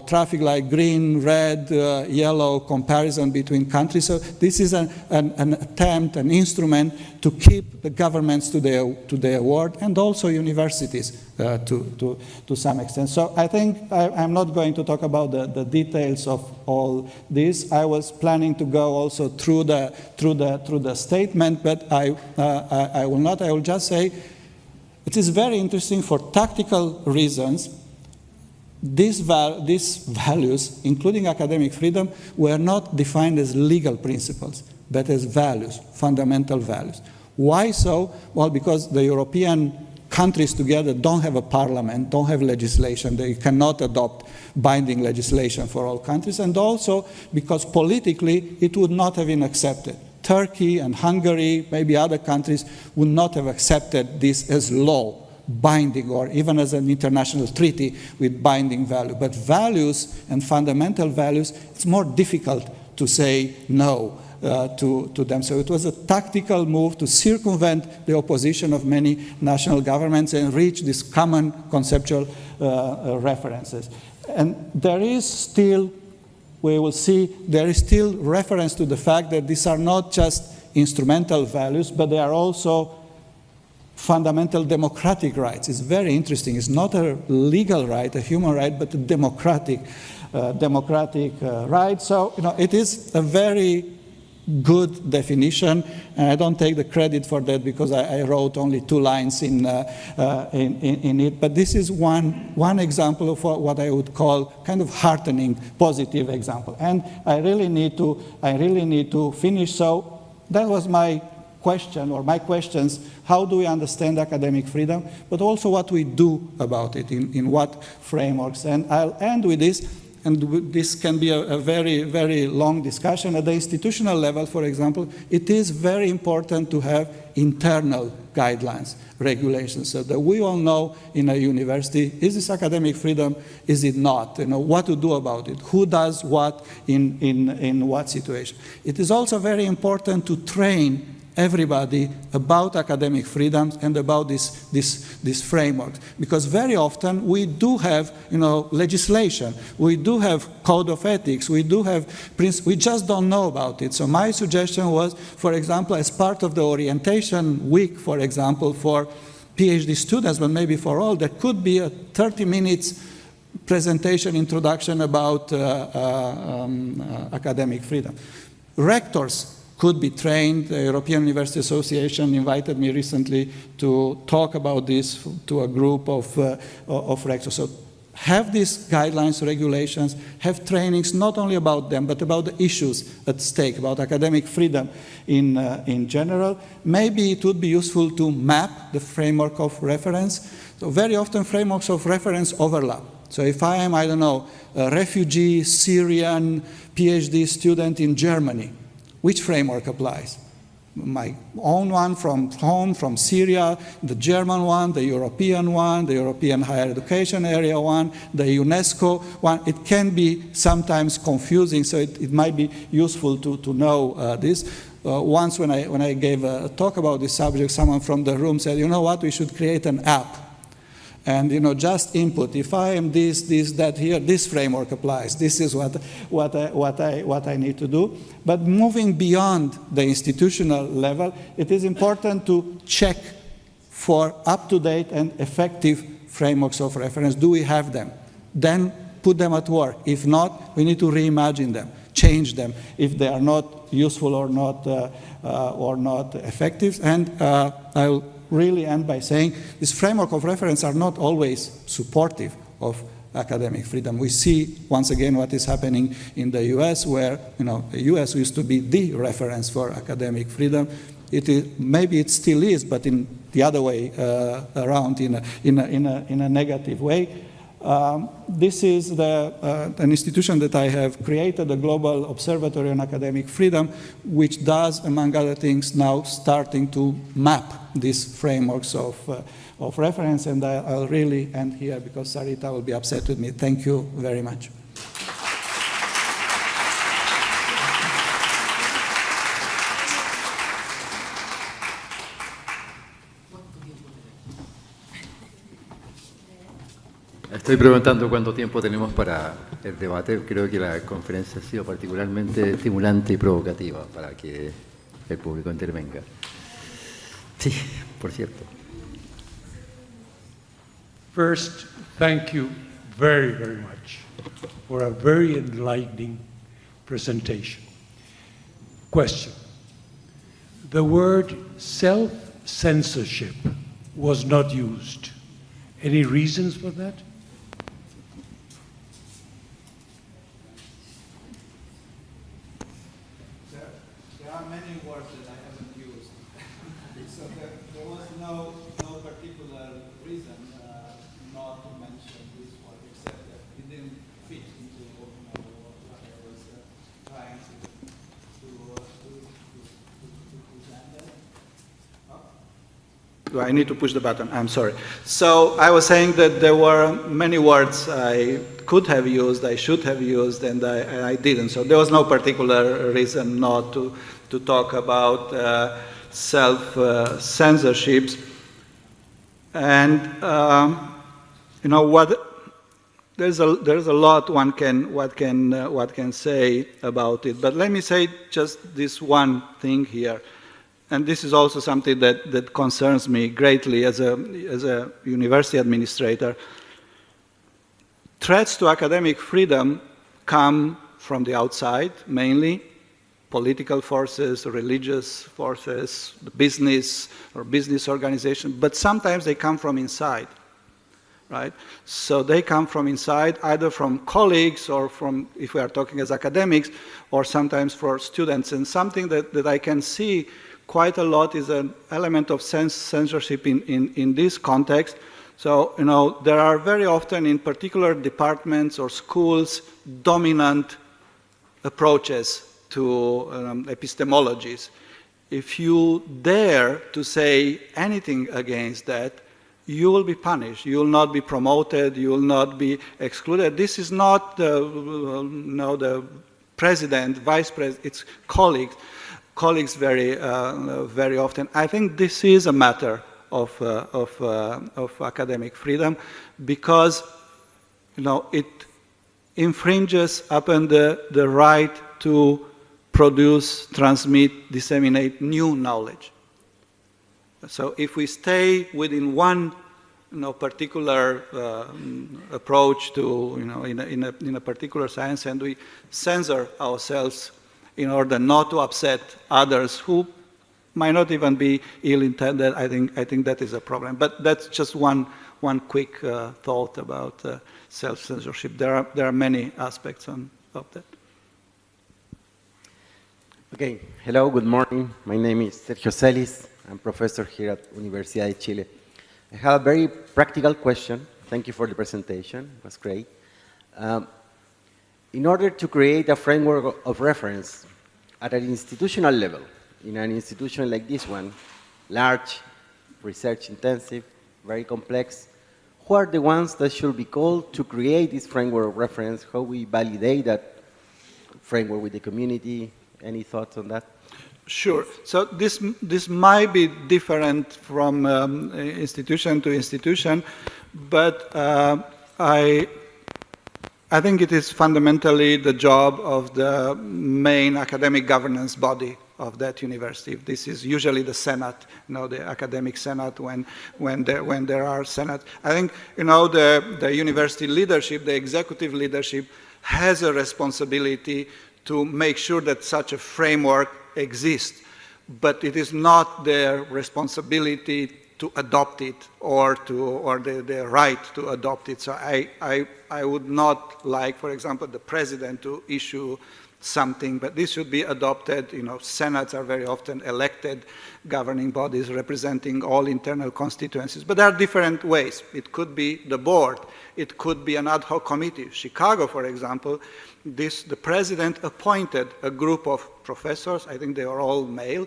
traffic light green, red, yellow, comparison between countries. So this is an attempt, an instrument to keep the governments to their word, and also universities to some extent. So I think I'm not going to talk about the details of all this. I was planning to go also through the statement, but I will not. I will just say it is very interesting for tactical reasons. These values, including academic freedom, were not defined as legal principles, but as values, fundamental values. Why so? Well, because the European countries together don't have a parliament, don't have legislation. They cannot adopt binding legislation for all countries, and also because politically it would not have been accepted. Turkey and Hungary, maybe other countries, would not have accepted this as law, binding, or even as an international treaty with binding value. But values and fundamental values, it's more difficult to say no to them. So it was a tactical move to circumvent the opposition of many national governments and reach these common conceptual references. And there is still, we will see, there is still reference to the fact that these are not just instrumental values, but they are also fundamental democratic rights. It's very interesting. It's not a legal right, a human right, but a democratic right. So, it is a very good definition, and I don't take the credit for that because I wrote only 2 lines in it. But this is one example of what I would call kind of heartening, positive example. And I really need to finish. So that was my question, or my questions. How do we understand academic freedom, but also what we do about it, in what frameworks? And I'll end with this. And this can be a very, very long discussion. At the institutional level, for example, it is very important to have internal guidelines, regulations, so that we all know in a university, is this academic freedom, is it not? What to do about it, who does what in what situation. It is also very important to train everybody about academic freedoms and about this framework, because very often we do have legislation, we do have code of ethics, we do have we just don't know about it. So my suggestion was, for example, as part of the orientation week, for example, for PhD students, but maybe for all, there could be a 30 minutes presentation introduction about academic freedom. Rectors could be trained. The European University Association invited me recently to talk about this to a group of rectors. So have these guidelines, regulations, have trainings not only about them, but about the issues at stake, about academic freedom in general. Maybe it would be useful to map the framework of reference. So very often frameworks of reference overlap. So if I am, I don't know, a refugee Syrian PhD student in Germany, which framework applies? My own one from home, from Syria, the German one, the European higher education area one, the UNESCO one. It can be sometimes confusing, so it might be useful to know this. Once when I gave a talk about this subject, someone from the room said, you know what, we should create an app. And just input. If I am this, that here, this framework applies. This is what I need to do. But moving beyond the institutional level, it is important to check for up-to-date and effective frameworks of reference. Do we have them? Then put them at work. If not, we need to reimagine them, change them if they are not useful or not effective. And I'll really end by saying this framework of reference are not always supportive of academic freedom. We see once again what is happening in the US, where the US used to be the reference for academic freedom. Maybe it still is, but in the other way around, in a negative way. This is an institution that I have created, the Global Observatory on Academic Freedom, which does, among other things, now starting to map these frameworks of reference. And I'll really end here because Sarita will be upset with me. Thank you very much.
Estoy preguntando cuánto tiempo tenemos para el debate. Creo que la conferencia ha sido particularmente estimulante y provocativa para que el público intervenga. Sí, por cierto.
First, thank you very, very much for a very enlightening presentation. Question. The word self-censorship was not used. Any reasons for that?
There are many words that I haven't used. So there was no particular Do I need to push the button? I'm sorry. So I was saying that there were many words I could have used, I should have used, and I didn't. So there was no particular reason not to talk about self-censorships. And you know what? There's a lot one can say about it. But let me say just this one thing here. And this is also something that concerns me greatly as a university administrator. Threats to academic freedom come from the outside, mainly political forces, religious forces, business or business organizations, but sometimes they come from inside, right? So they come from inside, either from colleagues or from, if we are talking as academics, or sometimes for students. And something that I can see quite a lot is an element of censorship in this context. So, you know, there are very often in particular departments or schools dominant approaches to epistemologies. If you dare to say anything against that, you will be punished. You will not be promoted. You will not be excluded. This is not the president, vice president, it's colleagues. Colleagues very often. I think this is a matter of academic freedom because, you know, it infringes upon the right to produce, transmit, disseminate new knowledge. So if we stay within one, you know, particular approach to, you know, in a particular science, and we censor ourselves in order not to upset others who might not even be ill-intended, I think that is a problem. But that's just one quick thought about self-censorship. There are many aspects of that.
Okay, hello, good morning. My name is Sergio Celis. I'm professor here at Universidad de Chile. I have a very practical question. Thank you for the presentation, it was great. In order to create a framework of reference at an institutional level, in an institution like this one, large, research intensive, very complex, who are the ones that should be called to create this framework of reference? How we validate that framework with the community? Any thoughts on that?
Sure. So this might be different from institution to institution, but I think it is fundamentally the job of the main academic governance body of that university. This is usually the Senate, you know, the academic Senate when there are Senate. I think, you know, the university leadership, the executive leadership, has a responsibility to make sure that such a framework exists, but it is not their responsibility to adopt it or the right to adopt it. So I would not like, for example, the president to issue something, but this should be adopted. You know, senates are very often elected governing bodies representing all internal constituencies, but there are different ways. It could be the board, it could be an ad hoc committee. Chicago, for example, the president appointed a group of professors, I think they were all male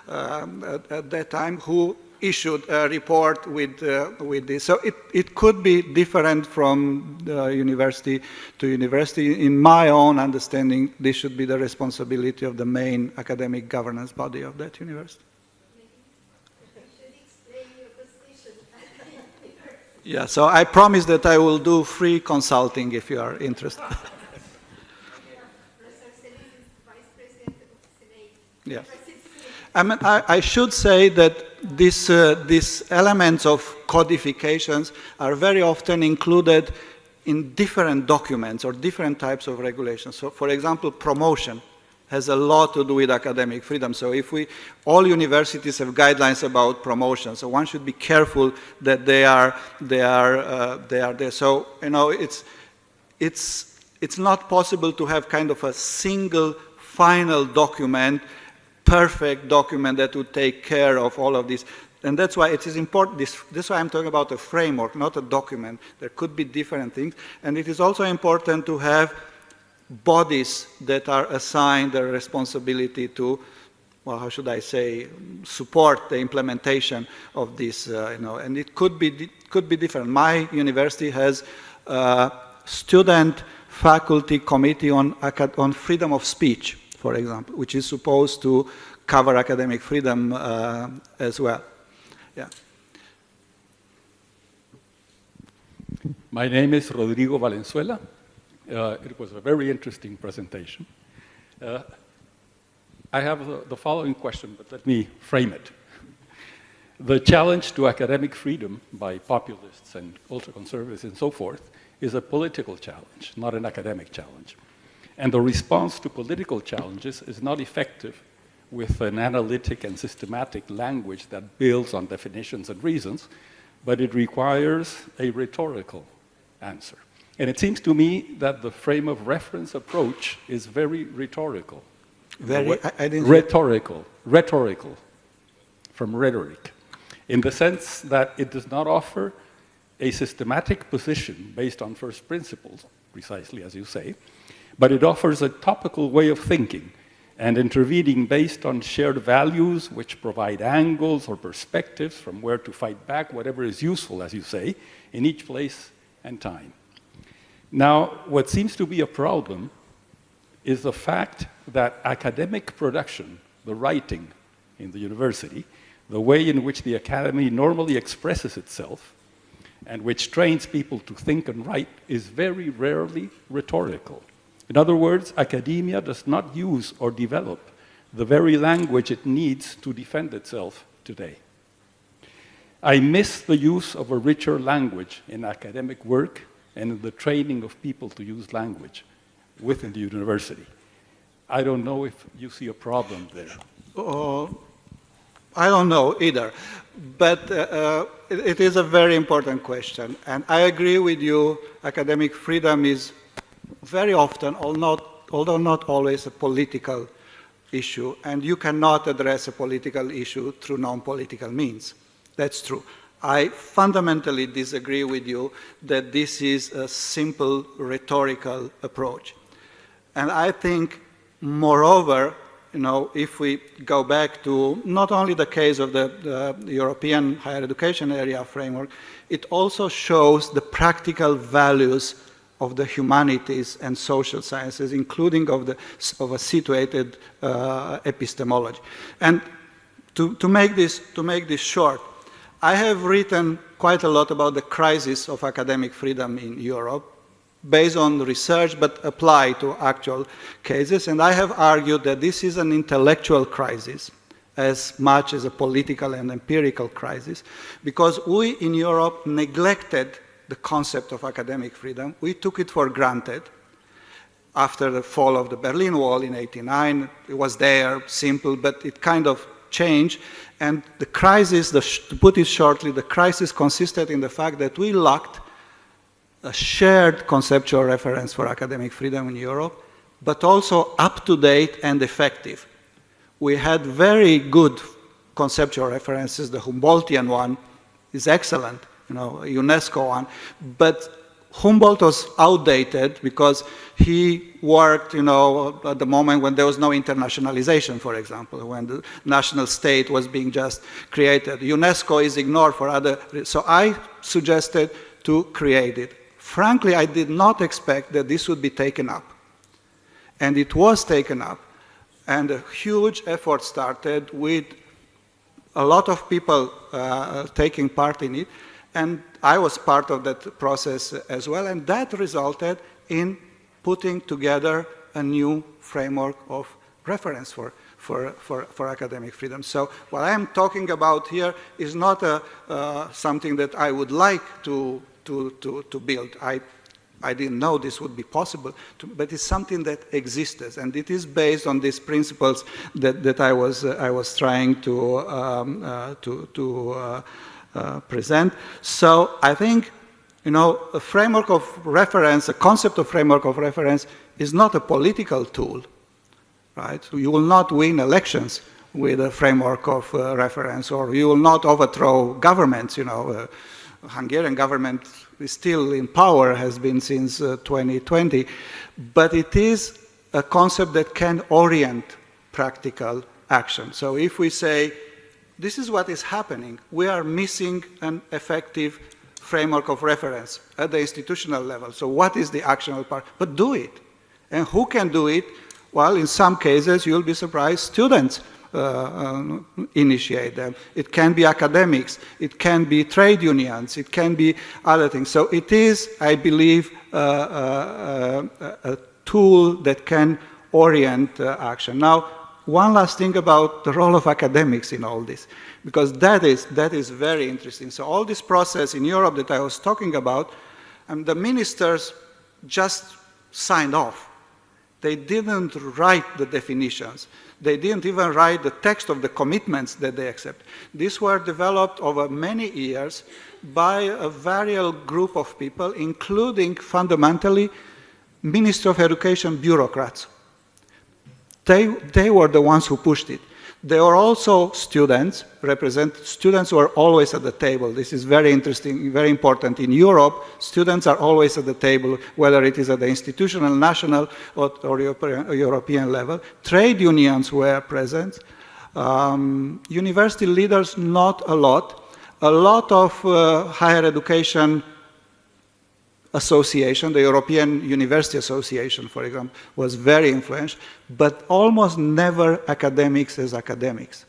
at that time, who issued a report with this. So it could be different from university to university. In my own understanding, this should be the responsibility of the main academic governance body of that university. Yeah, so I promise that I will do free consulting if you are interested. Yeah. I mean, I should say that these elements of codifications are very often included in different documents or different types of regulations. So, for example, promotion has a lot to do with academic freedom. So if all universities have guidelines about promotion, so one should be careful that they are there. So, you know, it's not possible to have kind of a single final document, perfect document that would take care of all of this. And that's why it is important, this is why I'm talking about a framework, not a document. There could be different things. And it is also important to have bodies that are assigned the responsibility to well, how should I say, support the implementation of this, and it could be different. My university has a student faculty committee on freedom of speech, for example, which is supposed to cover academic freedom as well. Yeah.
My name is Rodrigo Valenzuela. It was a very interesting presentation. I have the following question, but let me frame it. The challenge to academic freedom by populists and ultra-conservatives and so forth is a political challenge, not an academic challenge. And the response to political challenges is not effective with an analytic and systematic language that builds on definitions and reasons, but it requires a rhetorical answer. And it seems to me that the frame of reference approach is very rhetorical. Rhetorical, from rhetoric, in the sense that it does not offer a systematic position based on first principles, precisely as you say, but it offers a topical way of thinking and intervening based on shared values which provide angles or perspectives from where to fight back, whatever is useful, as you say, in each place and time. Now, what seems to be a problem is the fact that academic production, the writing in the university, the way in which the academy normally expresses itself, and which trains people to think and write, is very rarely rhetorical. In other words, academia does not use or develop the very language it needs to defend itself today. I miss the use of a richer language in academic work and in the training of people to use language within the university. I don't know if you see a problem there.
I don't know either, but it is a very important question. And I agree with you, academic freedom is very often, although not always, a political issue, and you cannot address a political issue through non-political means. That's true. I fundamentally disagree with you that this is a simple rhetorical approach. And I think, moreover, if we go back to not only the case of the European higher education area framework, it also shows the practical values of the humanities and social sciences, including of a situated epistemology. And to make this short, I have written quite a lot about the crisis of academic freedom in Europe, based on research but applied to actual cases, and I have argued that this is an intellectual crisis as much as a political and empirical crisis, because we in Europe neglected the concept of academic freedom. We took it for granted. After the fall of the Berlin Wall in '89, it was there, simple, but it kind of changed. And the crisis, to put it shortly, the crisis consisted in the fact that we lacked a shared conceptual reference for academic freedom in Europe, but also up-to-date and effective. We had very good conceptual references. The Humboldtian one is excellent, UNESCO one, but Humboldt was outdated because he worked, at the moment when there was no internationalization, for example, when the national state was being just created. UNESCO is ignored for other reasons. So I suggested to create it. Frankly, I did not expect that this would be taken up. And it was taken up. And a huge effort started with a lot of people taking part in it. And I was part of that process as well. And that resulted in putting together a new framework of reference for academic freedom. So what I'm talking about here is not something that I would like to build. I didn't know this would be possible, but it's something that exists, and it is based on these principles that I was trying to present. So I think, a framework of reference, a concept of framework of reference is not a political tool, right? So you will not win elections with a framework of reference, or you will not overthrow governments, Hungarian government is still in power, has been since 2020, but it is a concept that can orient practical action. So if we say, this is what is happening, we are missing an effective framework of reference at the institutional level. So what is the actionable part? But do it. And who can do it? Well, in some cases, you'll be surprised, students initiate them. It can be academics, it can be trade unions, it can be other things. So it is, I believe, a tool that can orient action. Now, one last thing about the role of academics in all this, because that is very interesting. So all this process in Europe that I was talking about, the ministers just signed off. They didn't write the definitions. They didn't even write the text of the commitments that they accept. These were developed over many years by a varied group of people, including fundamentally Ministry of Education bureaucrats. They were the ones who pushed it. There were also students who are always at the table. This is very interesting, very important. In Europe, students are always at the table, whether it is at the institutional, national, or European level. Trade unions were present. University leaders, not a lot. A lot of higher education association, the European University Association, for example, was very influential, but almost never academics as academics.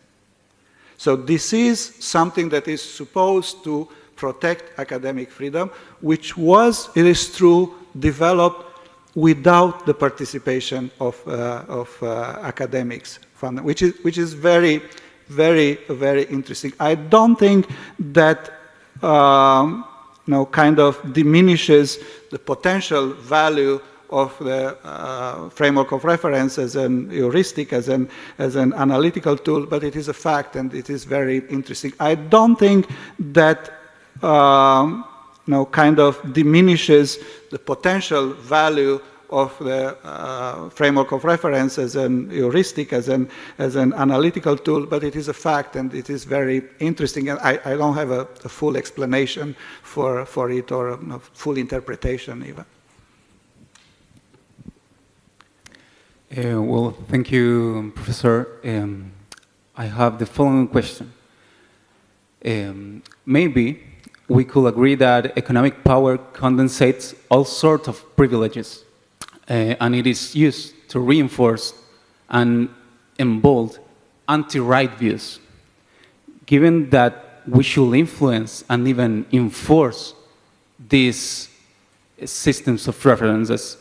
So this is something that is supposed to protect academic freedom, which was, it is true, developed without the participation of academics, which is very, very, very interesting. I don't think that kind of diminishes the potential value of the framework of reference as an heuristic, as an analytical tool, but it is a fact and it is very interesting. I don't think that kind of diminishes the potential value of the framework of reference as an heuristic, as an analytical tool, but it is a fact and it is very interesting. And I don't have a full explanation for it or a full interpretation even.
Well, thank you, Professor. I have the following question. Maybe we could agree that economic power condensates all sorts of privileges, and it is used to reinforce and embolden anti-right views. Given that we should influence and even enforce these systems of references,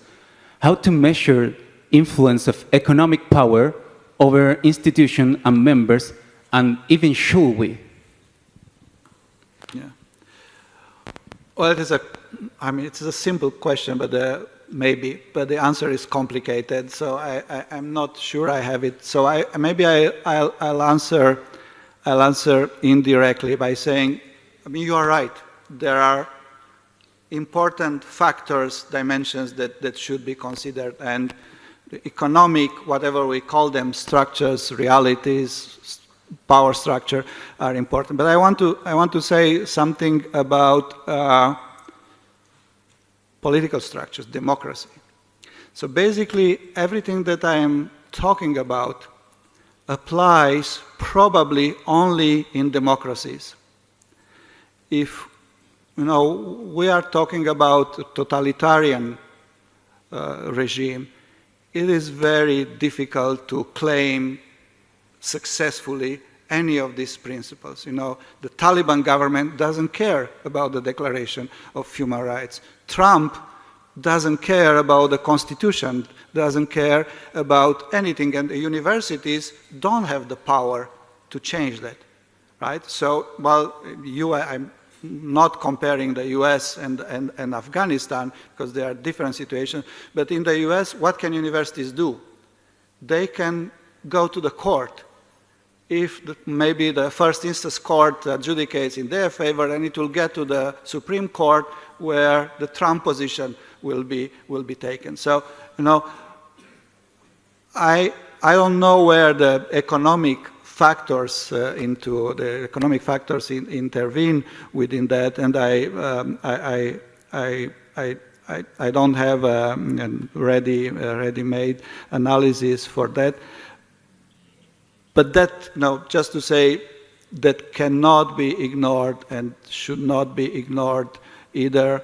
how to measure influence of economic power over institutions and members, and even should we?
Yeah. Well, it's a simple question, but maybe, but the answer is complicated. So I'm not sure I have it. So I'll answer indirectly by saying, you are right. There are important factors, dimensions that should be considered, and the economic, whatever we call them, structures, realities, power structure are important. But I want to say something about political structures, democracy. So basically, everything that I am talking about applies probably only in democracies. If we are talking about a totalitarian regime, it is very difficult to claim successfully any of these principles. The Taliban government doesn't care about the Declaration of Human Rights. Trump doesn't care about the Constitution, doesn't care about anything, and the universities don't have the power to change that, right? So, I'm not comparing the US and Afghanistan, because they are different situations, but in the US, what can universities do? They can go to the court. If maybe the first instance court adjudicates in their favor, then it will get to the Supreme Court, where the Trump position will be taken. So, I don't know where the economic factors intervene within that, and I don't have a ready-made analysis for that. But that, just to say, that cannot be ignored and should not be ignored either.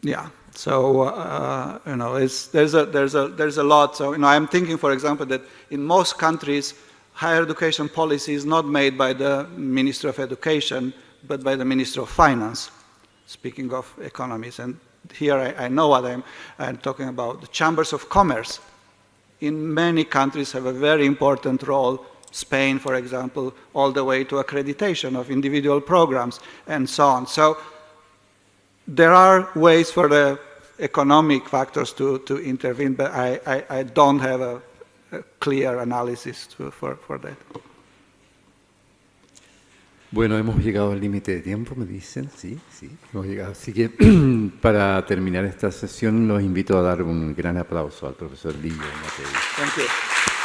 Yeah. So there's a lot. So I'm thinking, for example, that in most countries, higher education policy is not made by the Minister of Education, but by the Minister of Finance. Speaking of economies, and here I know what I'm talking about. The chambers of commerce in many countries have a very important role. Spain, for example, all the way to accreditation of individual programs and so on. So there are ways for the economic factors to intervene, but I don't have a clear analysis for that.
Bueno, hemos llegado al límite de tiempo, me dicen, sí, hemos llegado. Así que para terminar esta sesión los invito a dar un gran aplauso al profesor Liviu Matei.
Thank you.